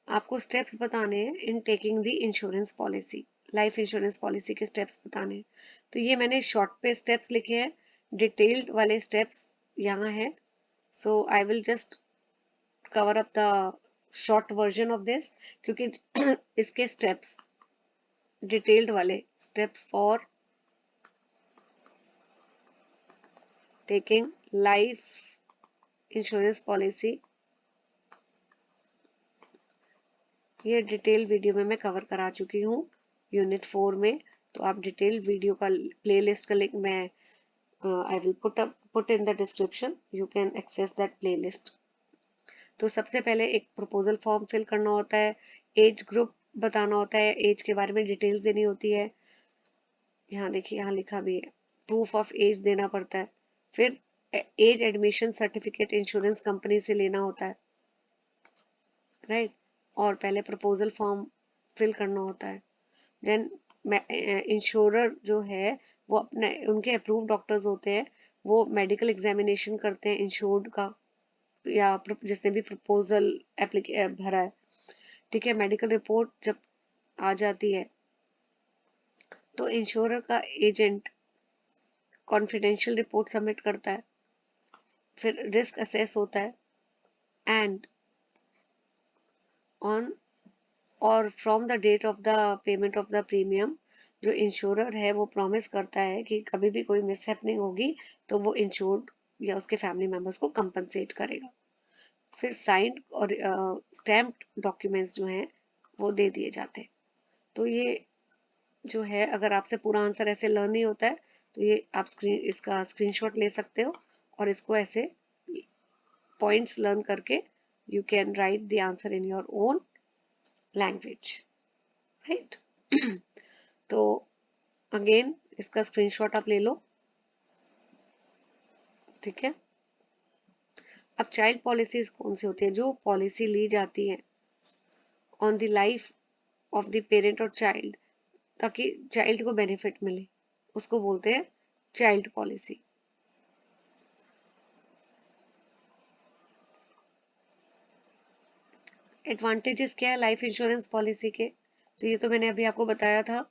आपको स्टेप्स बताने हैं in taking the insurance policy. Life insurance policy के स्टेप्स बताने हैं। तो ये मैंने शॉर्ट पे स्टेप्स लिखे हैं, डिटेल्ड वाले स्टेप्स यहाँ है। So I will just cover up the short version of this, क्योंकि इसके स्टेप्स, डिटेल्ड वाले steps for taking life insurance policy, ये डिटेल वीडियो में मैं कवर करा चुकी हूँ यूनिट 4 में। तो आप डिटेल वीडियो का प्लेलिस्ट का लिंक मैं I will put in the description, you can access that playlist. तो सबसे पहले एक प्रपोजल फॉर्म फिल करना होता है, एज ग्रुप बताना होता है, एज के बारे में डिटेल्स देनी होती है। यहाँ देखिए, यहाँ लिखा भी है, प्रूफ ऑफ एज देना पड़ता है। फिर age admission certificate insurance company से लेना होता है, राइट। और पहले प्रपोजल फॉर्म फिल करना होता है। देन इंश्योरर जो है वो अपने, उनके अप्रूव डॉक्टर्स होते हैं, वो मेडिकल एग्जामिनेशन करते हैं इंश्योर्ड का, या जिसने भी प्रपोजल भरा है। ठीक है, मेडिकल रिपोर्ट जब आ जाती है तो इंश्योरर का एजेंट कॉन्फिडेंशियल रिपोर्ट सबमिट करता है। फिर रिस्क असेस होता है, एंड ऑन और from the date of the payment of the premium, जो इंश्योरर है वो प्रॉमिस करता है कि कभी भी कोई मिस हैपनिंग होगी तो वो इंश्योर्ड या उसके फैमिली मेंबर्स को कंपनसेट करेगा। फिर साइंड और स्टैम्प्ड डॉक्यूमेंट्स जो हैं वो दे दिए जाते हैं। तो ये जो है, अगर आपसे पूरा आंसर ऐसे लर्न नहीं होता है तो ये आप इसका स्क्रीनशॉट ले सकते हो, और इसको ऐसे पॉइंट्स लर्न करके you can write the answer in your own language, right. तो अगेन इसका स्क्रीनशॉट आप ले लो। ठीक है, अब चाइल्ड पॉलिसीज कौन सी होती है? जो पॉलिसी ली जाती है on the life of the parent और चाइल्ड, ताकि चाइल्ड को बेनिफिट मिले, उसको बोलते हैं चाइल्ड पॉलिसी। एडवांटेजेस क्या है लाइफ इंश्योरेंस पॉलिसी के? तो ये तो मैंने अभी आपको बताया था।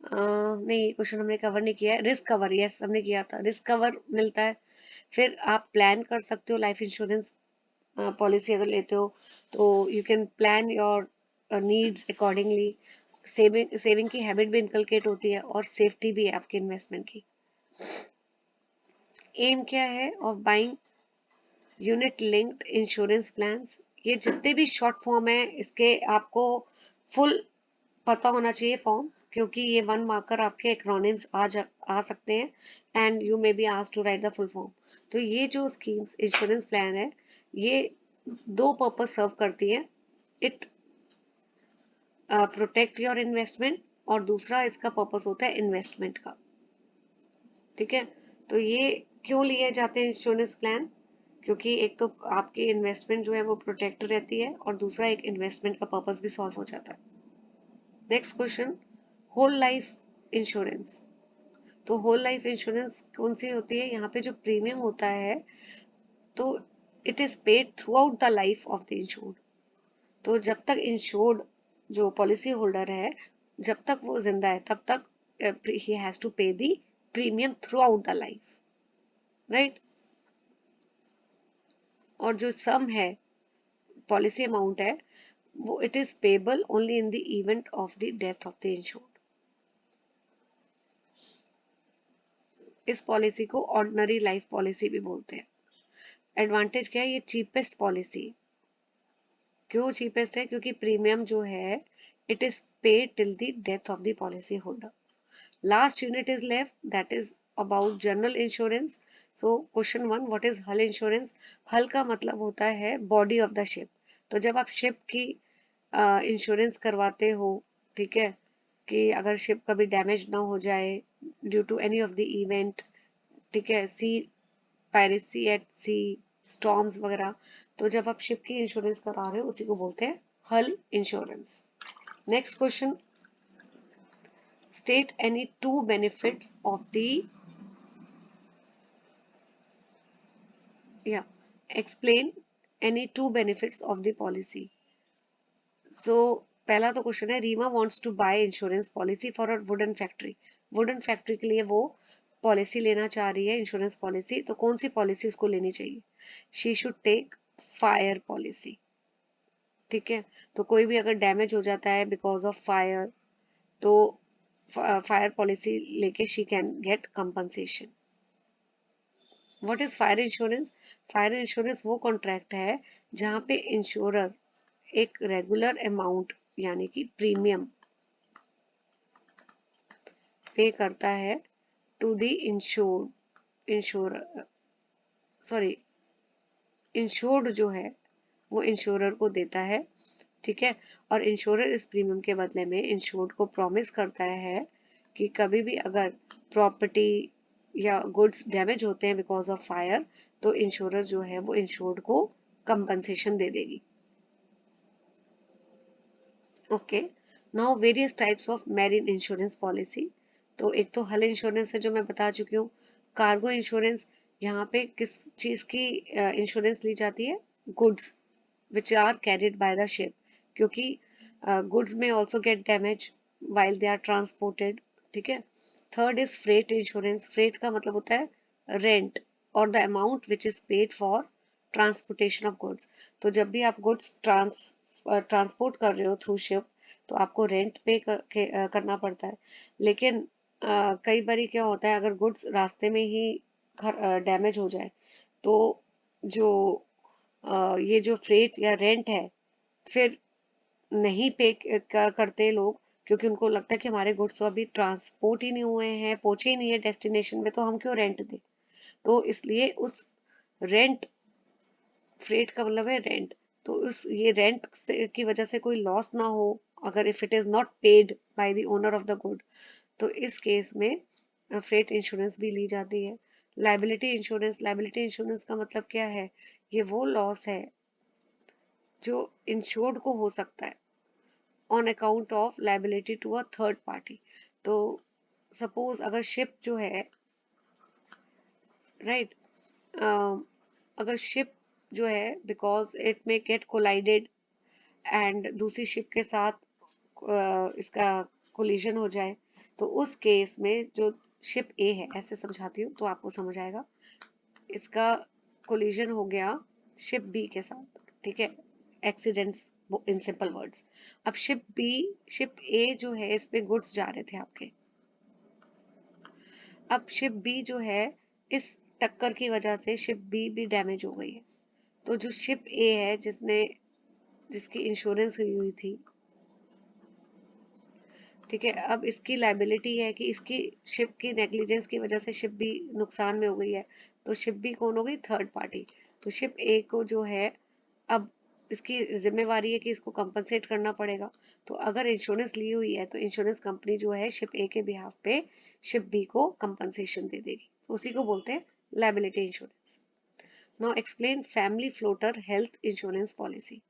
नहीं, क्वेश्चन हमने कवर नहीं किया है। रिस्क कवर, यस हमने किया था, रिस्क कवर मिलता है। फिर आप प्लान कर सकते हो लाइफ इंश्योरेंस पॉलिसी अगर लेते हो, तो you can plan your needs accordingly. Saving की हैबिट भी इनकलकेट होती है, और सेफ्टी भी है आपके इन्वेस्टमेंट की। एम क्या है of buying unit linked insurance plans? ये जितने भी शॉर्ट फॉर्म है इसके आपको फुल पता होना चाहिए फॉर्म, क्योंकि ये 1 मार्कर आपके एक्रोनिम्स आ सकते हैं and you may be asked to write the full form. तो ये जो स्कीम्स इंश्योरेंस प्लान है, ये दो पर्पस सर्व करती है। इट प्रोटेक्ट योर इन्वेस्टमेंट, और दूसरा इसका पर्पस होता है इन्वेस्टमेंट का। ठीक है, तो ये क्यों लिए जाते हैं इंश्योरेंस प्लान? क्योंकि एक तो आपकी इन्वेस्टमेंट जो है वो प्रोटेक्ट रहती है, और दूसरा एक इन्वेस्टमेंट का पर्पस भी सॉल्व हो जाता है। Next question, whole life insurance. तो होल लाइफ इंश्योरेंस कौन सी होती है? यहाँ पे जो प्रीमियम होता है, तो it is paid through out the life of the insured. तो जब तक इंश्योर्ड जो पॉलिसी होल्डर है, जब तक वो जिंदा है, तब तक ही हैज टू पे the premium through out the life, right. और जो सम है, पॉलिसी अमाउंट है, वो it is payable only in the event of the death of the insured. इस पॉलिसी को ऑर्डिनरी लाइफ पॉलिसी भी बोलते हैं। एडवांटेज क्या है? ये चीपेस्ट पॉलिसी। क्यों चीपेस्ट है? क्योंकि प्रीमियम जो है it is paid till the death of the policy holder. Last unit is left, that is about general insurance. So question 1, what is हल इंश्योरेंस? हल का मतलब होता है बॉडी ऑफ द शिप। तो जब आप शिप की इंश्योरेंस करवाते हो, ठीक है, कि अगर शिप कभी डैमेज ना हो जाए due to any of the event, ठीक है, sea piracy at sea, storms वगैरह, तो जब आप शिप की इंश्योरेंस करा रहे हो उसी को बोलते हैं whole insurance. Next question, state any two benefits of the, या explain any two benefits of the policy. So पहला तो क्वेश्चन है, Reema wants to buy insurance policy for a wooden factory. Wooden factory के लिए वो पॉलिसी लेना चाह रही है, इंश्योरेंस पॉलिसी। तो कौन सी पॉलिसी उसको लेनी चाहिए? She should take fire policy. ठीक है, तो कोई भी अगर डैमेज हो जाता है बिकॉज ऑफ फायर, तो फायर पॉलिसी लेके she can get compensation. What is fire insurance? Fire insurance वो कॉन्ट्रैक्ट है जहां पे इंश्योरर एक रेगुलर अमाउंट यानी कि प्रीमियम पे करता है to the insurer, sorry, insured जो है वो इंश्योरर को देता है। ठीक है, और इंश्योरर इस प्रीमियम के बदले में इंश्योर्ड को प्रॉमिस करता है कि कभी भी अगर प्रॉपर्टी या गुड्स डैमेज होते हैं बिकॉज ऑफ फायर, तो इंश्योरर जो है वो इंश्योर्ड को कंपनसेशन दे देगी। Okay, now various types of marine insurance policy. तो एक तो हल इंश्योरेंस है जो मैं बता चुकी हूँ। कार्गो इंश्योरेंस, यहाँ पे किस चीज की इंश्योरेंस ली जाती है? Goods which are carried by the ship, क्योंकि गुड्स में also get damage while they are transported. ठीक है, third is freight insurance. Freight का मतलब होता है रेंट और the amount which is paid for transportation of goods. तो जब भी आप गुड्स ट्रांसपोर्ट कर रहे हो थ्रू शिप, तो आपको रेंट पे करना पड़ता है। लेकिन कई बारी क्या होता है, अगर गुड्स रास्ते में ही डैमेज हो जाए, तो जो ये जो फ्रेट या रेंट है, फिर नहीं पे करते लोग, क्योंकि उनको लगता है कि हमारे गुड्स तो अभी ट्रांसपोर्ट ही नहीं हुए हैं, पहुंचे ही नहीं है डेस्टिनेशन में, तो हम क्यों रेंट दें। तो इसलिए उस रेंट, फ्रेट का मतलब है रेंट, तो उस ये रेंट की वजह से कोई लॉस ना हो, अगर if it is not paid by the owner of the good, तो इस केस में फ्रेट इंश्योरेंस भी ली जाती है। लाइबिलिटी इंश्योरेंस, लाइबिलिटी इंश्योरेंस का मतलब क्या है? ये वो लॉस है जो इंश्योर्ड को हो सकता है on account of liability to a third party. तो सपोज अगर शिप जो है, राइट, अगर शिप जो है because it may get collided and दूसरी शिप के साथ इसका कोलिजन हो जाए, तो उस केस में जो शिप ए है, ऐसे समझाती हूँ तो आपको समझ आएगा, इसका कोलिजन हो गया शिप बी के साथ, ठीक है, एक्सीडेंट्स इन सिंपल वर्ड्स। अब शिप ए जो है इसमें गुड्स जा रहे थे आपके, अब शिप बी जो है इस टक्कर की वजह से शिप बी भी डैमेज हो गई है। तो जो शिप ए है जिसकी इंश्योरेंस हुई हुई थी, ठीक है, अब इसकी लाइबिलिटी है कि इसकी शिप की नेग्लिजेंस की वजह से शिप भी नुकसान में हो गई है, तो शिप भी कौन हो गई, थर्ड पार्टी। तो शिप ए को जो है अब इसकी जिम्मेवारी है कि इसको कंपनसेट करना पड़ेगा। तो अगर इंश्योरेंस ली हुई है तो इंश्योरेंस कंपनी जो है शिप ए के बिहाफ पे शिप बी को कंपनसेशन दे देगी, तो उसी को बोलते हैं liability insurance. Now explain family floater health insurance policy.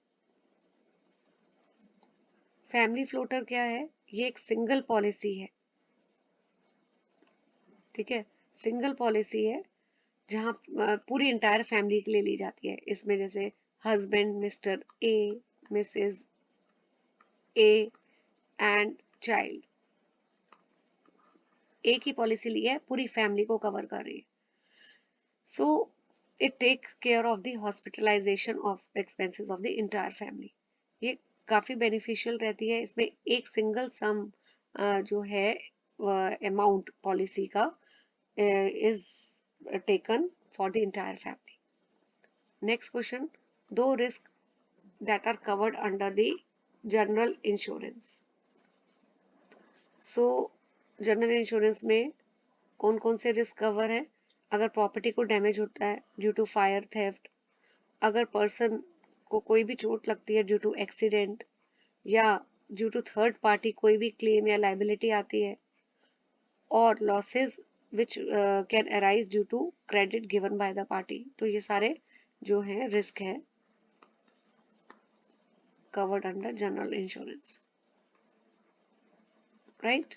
Family floater क्या है, ये एक सिंगल पॉलिसी है। ठीक है, सिंगल पॉलिसी है जहाँ पूरी इंटायर फैमिली के लिए ली जाती है। इसमें जैसे husband mister A, Mrs A and child, एक ही पॉलिसी ली है, पूरी फैमिली को कवर कर रही है। So it takes care of the hospitalization of expenses of the entire family. ये काफी बेनिफिशियल रहती है। इसमें एक सिंगल सम जो है अमाउंट पॉलिसी का is taken for the entire family. Next question, दो risk that are covered under the general insurance. So general insurance में कौन कौन से रिस्क कवर है, अगर प्रॉपर्टी को डैमेज होता है ड्यू टू फायर थेफ्ट, अगर पर्सन को कोई भी चोट लगती है ड्यू टू एक्सीडेंट, या ड्यू टू थर्ड पार्टी कोई भी क्लेम या लाइबिलिटी आती है, और losses which can arise due to credit given by the party. तो ये सारे जो है रिस्क है covered under general insurance, right?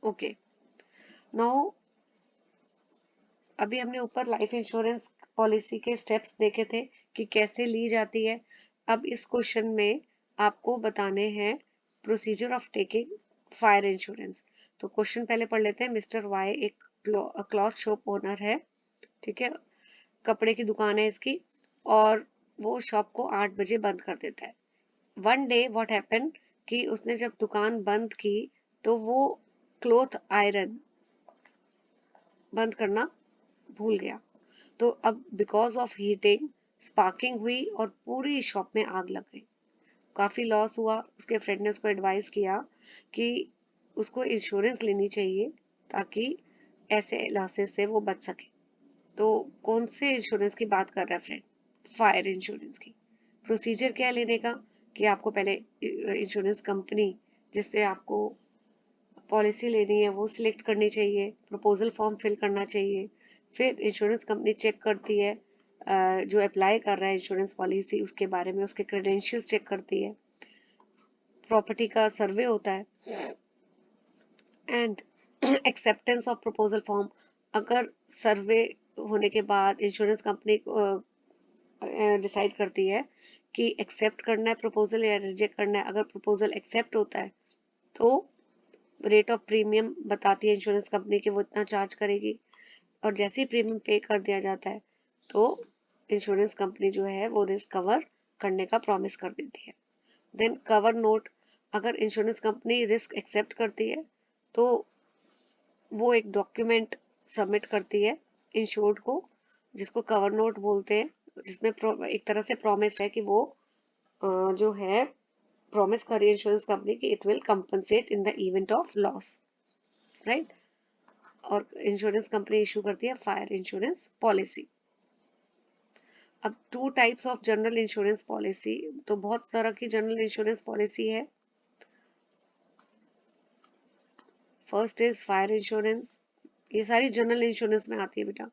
Okay, now अभी हमने ऊपर लाइफ इंश्योरेंस पॉलिसी के स्टेप्स देखे थे कि कैसे ली जाती है। अब इस क्वेश्चन में आपको बताने हैं procedure of taking fire insurance. तो क्वेश्चन पहले पढ़ लेते हैं। मिस्टर वाई एक क्लॉथ शॉप ओनर है, ठीक है, कपड़े की दुकान है इसकी, और वो शॉप को 8 बजे बंद कर देता है। वन डे व्हाट हैपन कि उसने जब दुकान बंद की तो वो क्लॉथ आयरन बंद करना भूल गया। तो अब बिकॉज ऑफ हीटिंग स्पार्किंग हुई और पूरी शॉप में आग लग गई, काफी लॉस हुआ। उसके फ्रेंड ने उसको एडवाइस किया कि उसको इंश्योरेंस लेनी चाहिए ताकि ऐसे लॉसेस से वो बच सके। तो कौन से इंश्योरेंस की बात कर रहा है फ्रेंड, फायर इंश्योरेंस की। प्रोसीजर क्या है लेने का कि आपको पहले इंश्योरेंस कंपनी जिससे आपको पॉलिसी लेनी है वो सिलेक्ट करनी चाहिए, प्रपोजल फॉर्म फिल करना चाहिए। फिर इंश्योरेंस कंपनी चेक करती है जो अप्लाई कर रहा है इंश्योरेंस पॉलिसी उसके बारे में, उसके क्रेडेंशियल्स चेक करती है, प्रॉपर्टी का सर्वे होता है, and acceptance of proposal form. अगर सर्वे होने के बाद इंश्योरेंस कंपनी डिसाइड करती है कि एक्सेप्ट करना है प्रपोजल या रिजेक्ट करना है, अगर प्रपोजल एक्सेप्ट होता है तो रेट ऑफ प्रीमियम बताती है इंश्योरेंस कंपनी कि वो इतना चार्ज करेगी, और जैसे ही प्रीमियम पे कर दिया जाता है तो इंश्योरेंस कंपनी जो है वो रिस्क कवर करने का प्रॉमिस कर देती है। देन कवर नोट, अगर इंश्योरेंस कंपनी रिस्क एक्सेप्ट करती है तो वो एक डॉक्यूमेंट सबमिट करती है इंश्योर्ड को, जिसको कवर नोट बोलते हैं, जिसमें एक तरह से प्रॉमिस है कि वो जो है प्रॉमिस कर रही है इंश्योरेंस कंपनी कि it will compensate in the event of loss, right. और इंश्योरेंस कंपनी इशू करती है फायर इंश्योरेंस पॉलिसी। अब two types of general insurance policy, तो बहुत तरह की जनरल इंश्योरेंस पॉलिसी है। फर्स्ट इज फायर इंश्योरेंस, ये सारी जनरल इंश्योरेंस में आती है बेटा।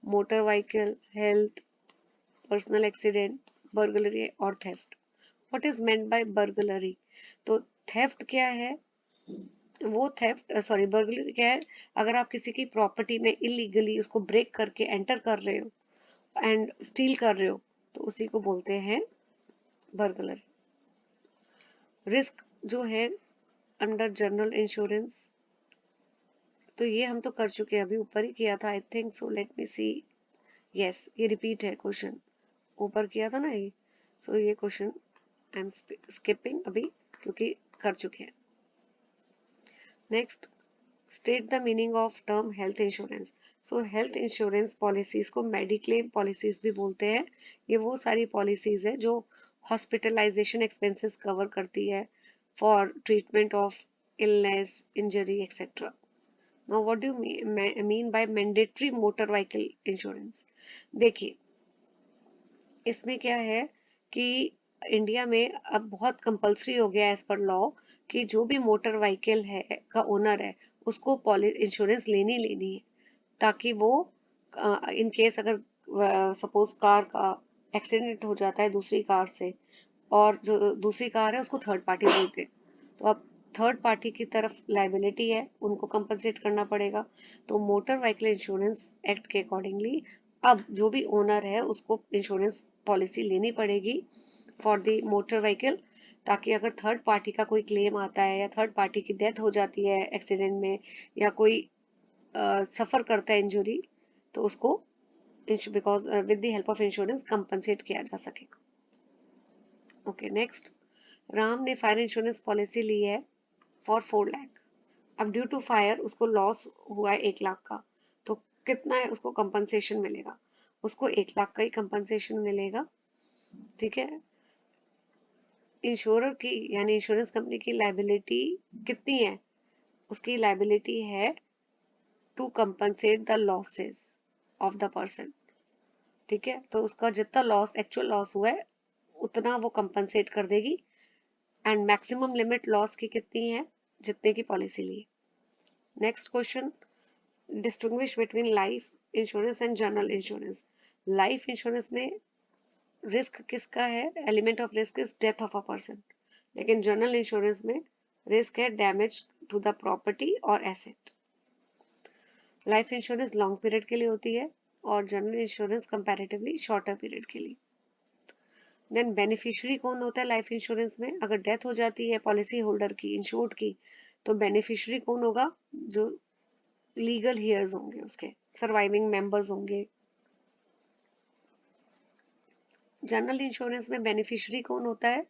Motor vehicle, health, personal accident, burglary और theft. What is meant by burglary, तो थेफ्ट क्या है, वो थेफ्ट सॉरी बर्गलरी क्या है, अगर आप किसी की प्रॉपर्टी में इलीगली उसको ब्रेक करके एंटर कर रहे हो एंड स्टील कर रहे हो तो उसी को बोलते हैं बर्गलरी। रिस्क जो है अंडर जनरल इंश्योरेंस, तो ये हम तो कर चुके हैं, अभी ऊपर ही किया था I think so, let me see, yes ये रिपीट है क्वेश्चन, ऊपर किया था ना ये, सो ये क्वेश्चन आई एम स्किपिंग अभी क्योंकि कर चुके हैं। Next, state the meaning of term health insurance. So health insurance policies को मेडिक्लेम पॉलिसीज भी बोलते हैं। ये वो सारी पॉलिसीज है जो हॉस्पिटलाइजेशन एक्सपेंसेस कवर करती है for treatment of illness, injury etcetera. Now what do you mean bye mandatory motor vehicle insurance? देखिए, इसमें क्या है कि इंडिया में अब बहुत कंपलसरी हो गया है एज पर लॉ कि जो भी मोटर व्हीकल है का ओनर है उसको इंश्योरेंस लेनी है, ताकि वो इन केस अगर सपोज कार का एक्सीडेंट हो जाता है दूसरी कार से, और जो दूसरी कार है उसको थर्ड पार्टी बोलते हैं, तो अब थर्ड पार्टी की तरफ लाइबिलिटी है, उनको कंपनसेट करना पड़ेगा। तो मोटर व्हीकल इंश्योरेंस एक्ट के अकॉर्डिंगली अब जो भी ओनर है उसको इंश्योरेंस पॉलिसी लेनी पड़ेगी फॉर द मोटर व्हीकल, ताकि अगर थर्ड पार्टी का कोई क्लेम आता है या थर्ड पार्टी की डेथ हो जाती है एक्सीडेंट में, या कोई सफर करता है इंजुरी, तो उसको because with the help of insurance compensate किया जा सके। Okay, next. राम ने फायर इंश्योरेंस पॉलिसी ली है फॉर 4 लाख। अब ड्यू टू फायर उसको लॉस हुआ है 1 लाख का, तो कितना है उसको कंपनसेशन मिलेगा? उसको 1 लाख का ही कंपनसेशन मिलेगा। ठीक है, इंश्योरर की यानी इंश्योरेंस कंपनी की लाइबिलिटी कितनी है? उसकी लाइबिलिटी है to compensate the losses of the person. ठीक है, तो उसका जितना लॉस, एक्चुअल लॉस हुआ है, उतना वो कंपनसेट कर देगी। एंड मैक्सिमम लिमिट लॉस की कितनी है? जितने की पॉलिसी ली। Next question, distinguish between life insurance and general insurance. Life insurance में रिस्क किसका है? Element of risk is death of a person, लेकिन जनरल इंश्योरेंस में रिस्क है डैमेज टू द प्रॉपर्टी और asset. Life insurance long period के लिए होती है और general insurance comparatively shorter period के लिए। देन बेनिफिशियरी कौन होता है लाइफ इंश्योरेंस में? अगर डेथ हो जाती है पॉलिसी होल्डर की, इंश्योर्ड की, तो बेनिफिशियरी कौन होगा? जो लीगल हेयर्स होंगे, उसके सर्वाइविंग मेंबर्स होंगे। जनरल इंश्योरेंस में बेनिफिशियरी कौन होता है?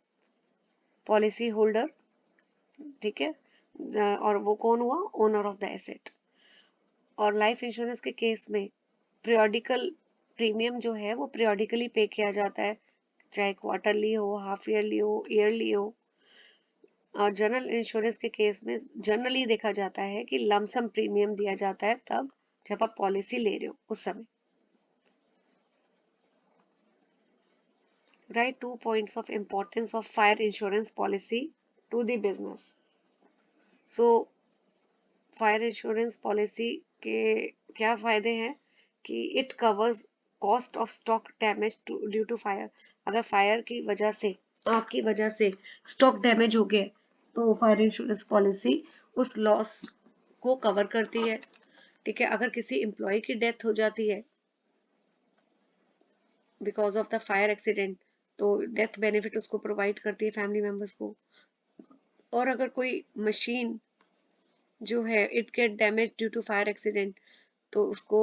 Policy holder. ठीक है, और वो कौन हुआ? Owner of the asset. और लाइफ इंश्योरेंस के केस में पीरियोडिकल प्रीमियम जो है वो पीरियोडिकली पे किया जाता है, चाहे क्वार्टरली हो, हाफ ईयरली हो, ईयरली हो। और जनरल इंश्योरेंस के केस में जनरली देखा जाता है कि लमसम प्रीमियम दिया जाता है तब जब आप पॉलिसी ले रहे हो उस समय। Right 2 points of importance of fire insurance policy to the business. So fire insurance policy के क्या फायदे हैं कि it covers cost of stock damage due to fire. अगर फायर की वजह से, आग की वजह से स्टॉक डैमेज हो गया, तो फायर इंश्योरेंस पॉलिसी उस लॉस को कवर करती है। ठीक है, अगर किसी एम्प्लॉय की डेथ हो जाती है because of the fire accident, तो डेथ बेनिफिट उसको प्रोवाइड करती है फैमिली मेंबर्स को। और अगर कोई मशीन जो है it get damage due to fire accident, तो उसको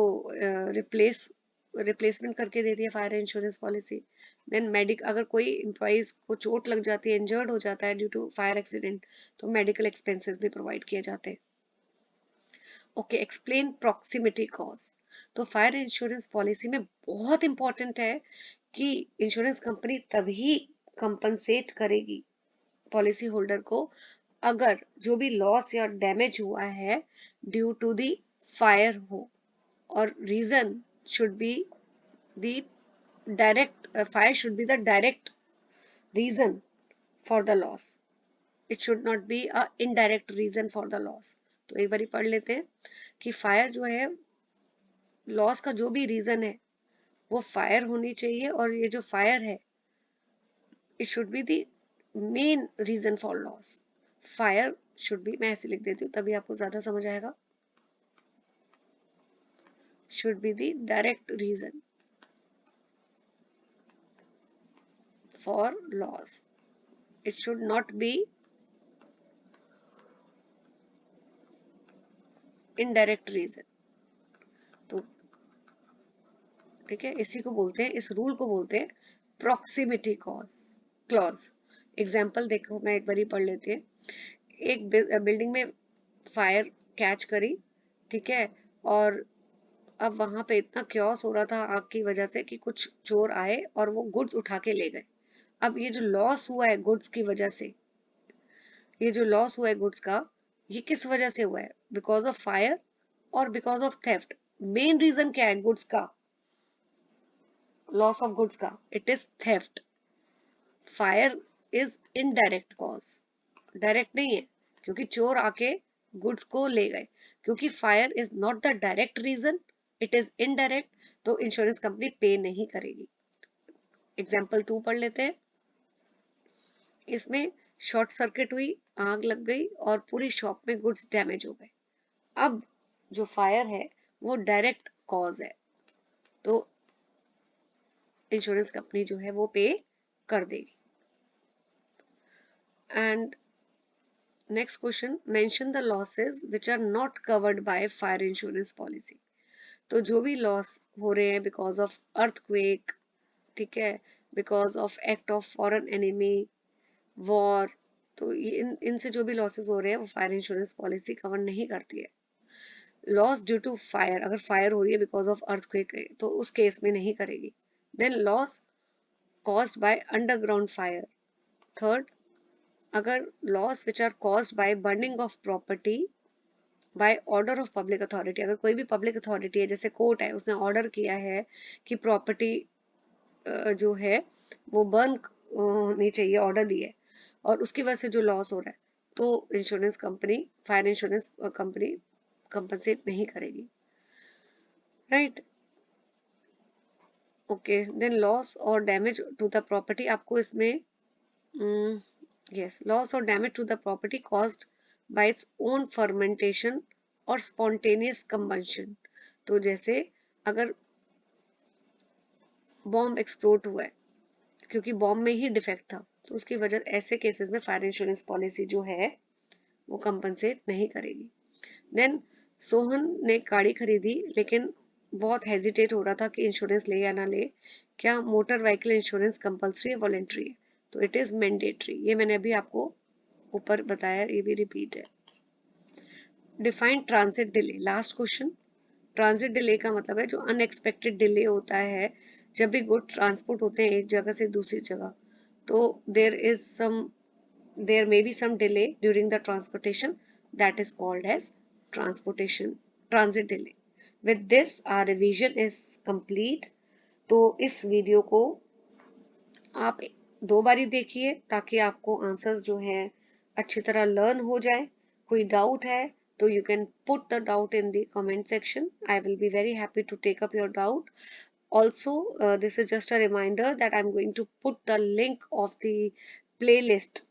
रिप्लेसमेंट करके देती है फायर इंश्योरेंस पॉलिसी। देन अगर कोई एम्प्लॉइज को चोट लग जाती है, इंजर्ड हो जाता है ड्यू टू फायर एक्सीडेंट, तो मेडिकल एक्सपेंसेस भी प्रोवाइड किए जाते हैं। Okay, explain proximity cause. तो फायर इंश्योरेंस पॉलिसी में बहुत इंपॉर्टेंट है कि इंश्योरेंस कंपनी तभी कंपनसेट करेगी पॉलिसी होल्डर को अगर जो भी लॉस या डैमेज हुआ है ड्यू टू दी फायर हो, और reason should be the direct, fire should be the direct reason for the loss, it should not be a indirect reason for the loss. तो एक बार पढ़ लेते हैं कि फायर जो है, लॉस का जो भी रीजन है वो फायर होनी चाहिए, और ये जो फायर है it should be the main reason for loss. Fire should be, मैं ऐसे लिख देती हूँ तभी आपको ज्यादा समझ आएगा, should be the direct reason for loss. It should not be indirect reason. तो ठीक है, इसी को बोलते हैं, इस रूल को बोलते हैं प्रॉक्सिमिटी क्लॉज। एग्जाम्पल देखो, मैं एक बार ही पढ़ लेते हैं। एक बिल्डिंग में फायर कैच करी, ठीक है। और अब वहां पे इतना क्योस हो रहा था आग की वजह से कि कुछ चोर आए और वो गुड्स उठा के ले गए। अब ये जो लॉस हुआ है गुड्स की वजह से, ये जो लॉस हुआ है गुड्स का, ये किस वजह से हुआ है? बिकॉज ऑफ फायर और because of theft. Main reason क्या है गुड्स का, लॉस ऑफ गुड्स का? It is theft. Fire is indirect cause, direct नहीं है, क्योंकि चोर आके गुड्स को ले गए। क्योंकि fire is not the direct reason, it is indirect, तो इंश्योरेंस कंपनी पे नहीं करेगी। एग्जाम्पल 2 पढ़ लेते हैं। इसमें शॉर्ट सर्किट हुई, आग लग गई और पूरी शॉप में गुड्स डैमेज हो गए। अब जो फायर है वो डायरेक्ट कॉज है, तो इंश्योरेंस कंपनी जो है वो पे कर देगी। And next question, mention the losses which are not covered by fire insurance policy. तो जो भी लॉस हो रहे हैं बिकॉज ऑफ अर्थक्वेक, ठीक है, because of act of foreign enemy, war, तो इनसे जो भी लॉसेस हो रहे हैं वो फायर इंश्योरेंस पॉलिसी कवर नहीं करती है। लॉस ड्यू टू फायर, अगर फायर हो रही है बिकॉज ऑफ अर्थक्वेक तो उस केस में नहीं करेगी। Then loss caused by underground fire. Third, अगर loss which are caused by burning of property by order of public authority, अगर कोई भी पब्लिक अथॉरिटी है जैसे कोर्ट है, उसने ऑर्डर किया है कि प्रॉपर्टी जो है वो बर्न होनी चाहिए, ऑर्डर दिए, और उसकी वजह से जो लॉस हो रहा है, तो insurance company, fire insurance company compensate नहीं करेगी, राइट। ओके, देन लॉस और डैमेज टू द प्रॉपर्टी, आपको इसमें यस, लॉस और damage to the property caused by its own fermentation और स्पॉन्टेनियस कंबशन। तो जैसे अगर बॉम्ब एक्सप्लोड हुआ है क्योंकि बॉम्ब में ही डिफेक्ट था, तो उसकी वजह, ऐसे केसेस में फायर इंश्योरेंस पॉलिसी जो है वो कंपनसेट नहीं करेगी। देन सोहन ने गाड़ी खरीदी लेकिन बहुत हेजिटेट हो रहा था कि इंश्योरेंस ले या ना ले। क्या मोटर व्हीकल इंश्योरेंस कंपल्सरी है, वॉलेंट्री है? तो इट इज मैंडेटरी। ये मैंने अभी आपको ऊपर बताया, ये भी रिपीट है। Define transit delay, last question. Transit delay का मतलब है जो अनएक्सपेक्टेड डिले होता है जब भी गुड ट्रांसपोर्ट होते हैं एक जगह से दूसरी जगह, तो there may be some delay during the transportation, that is called as transportation transit delay. With this our revision is complete. तो इस वीडियो को आप 2 बारी देखिए ताकि आपको आंसर्स जो हैं अच्छी तरह लर्न हो जाए। कोई डाउट है तो you can put the doubt in the comment section. I will be very happy to take up your doubt. Also, this is just a reminder that I'm going to put the link of the playlist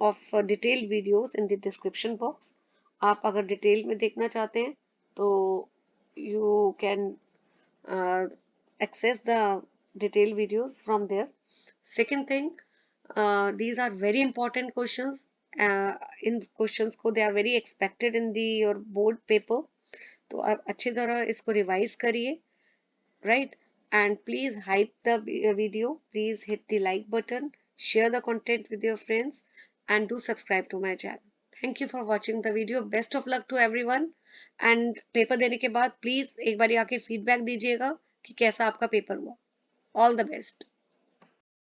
of detailed videos in the description box. आप अगर detail में देखना चाहते हैं तो you can access the detailed videos from there. Second thing, these are very important questions. इन questions को, they are very expected in the your board paper, तो आप अच्छी तरह इसको रिवाइज करिए, right? And please hype the video, please hit the like button, share the content with your friends, and do subscribe to my channel. Thank you for watching the video. Best of luck to everyone. And paper देने के बाद please एक बार आके feedback दीजिएगा कि कैसा आपका paper हुआ. All the best.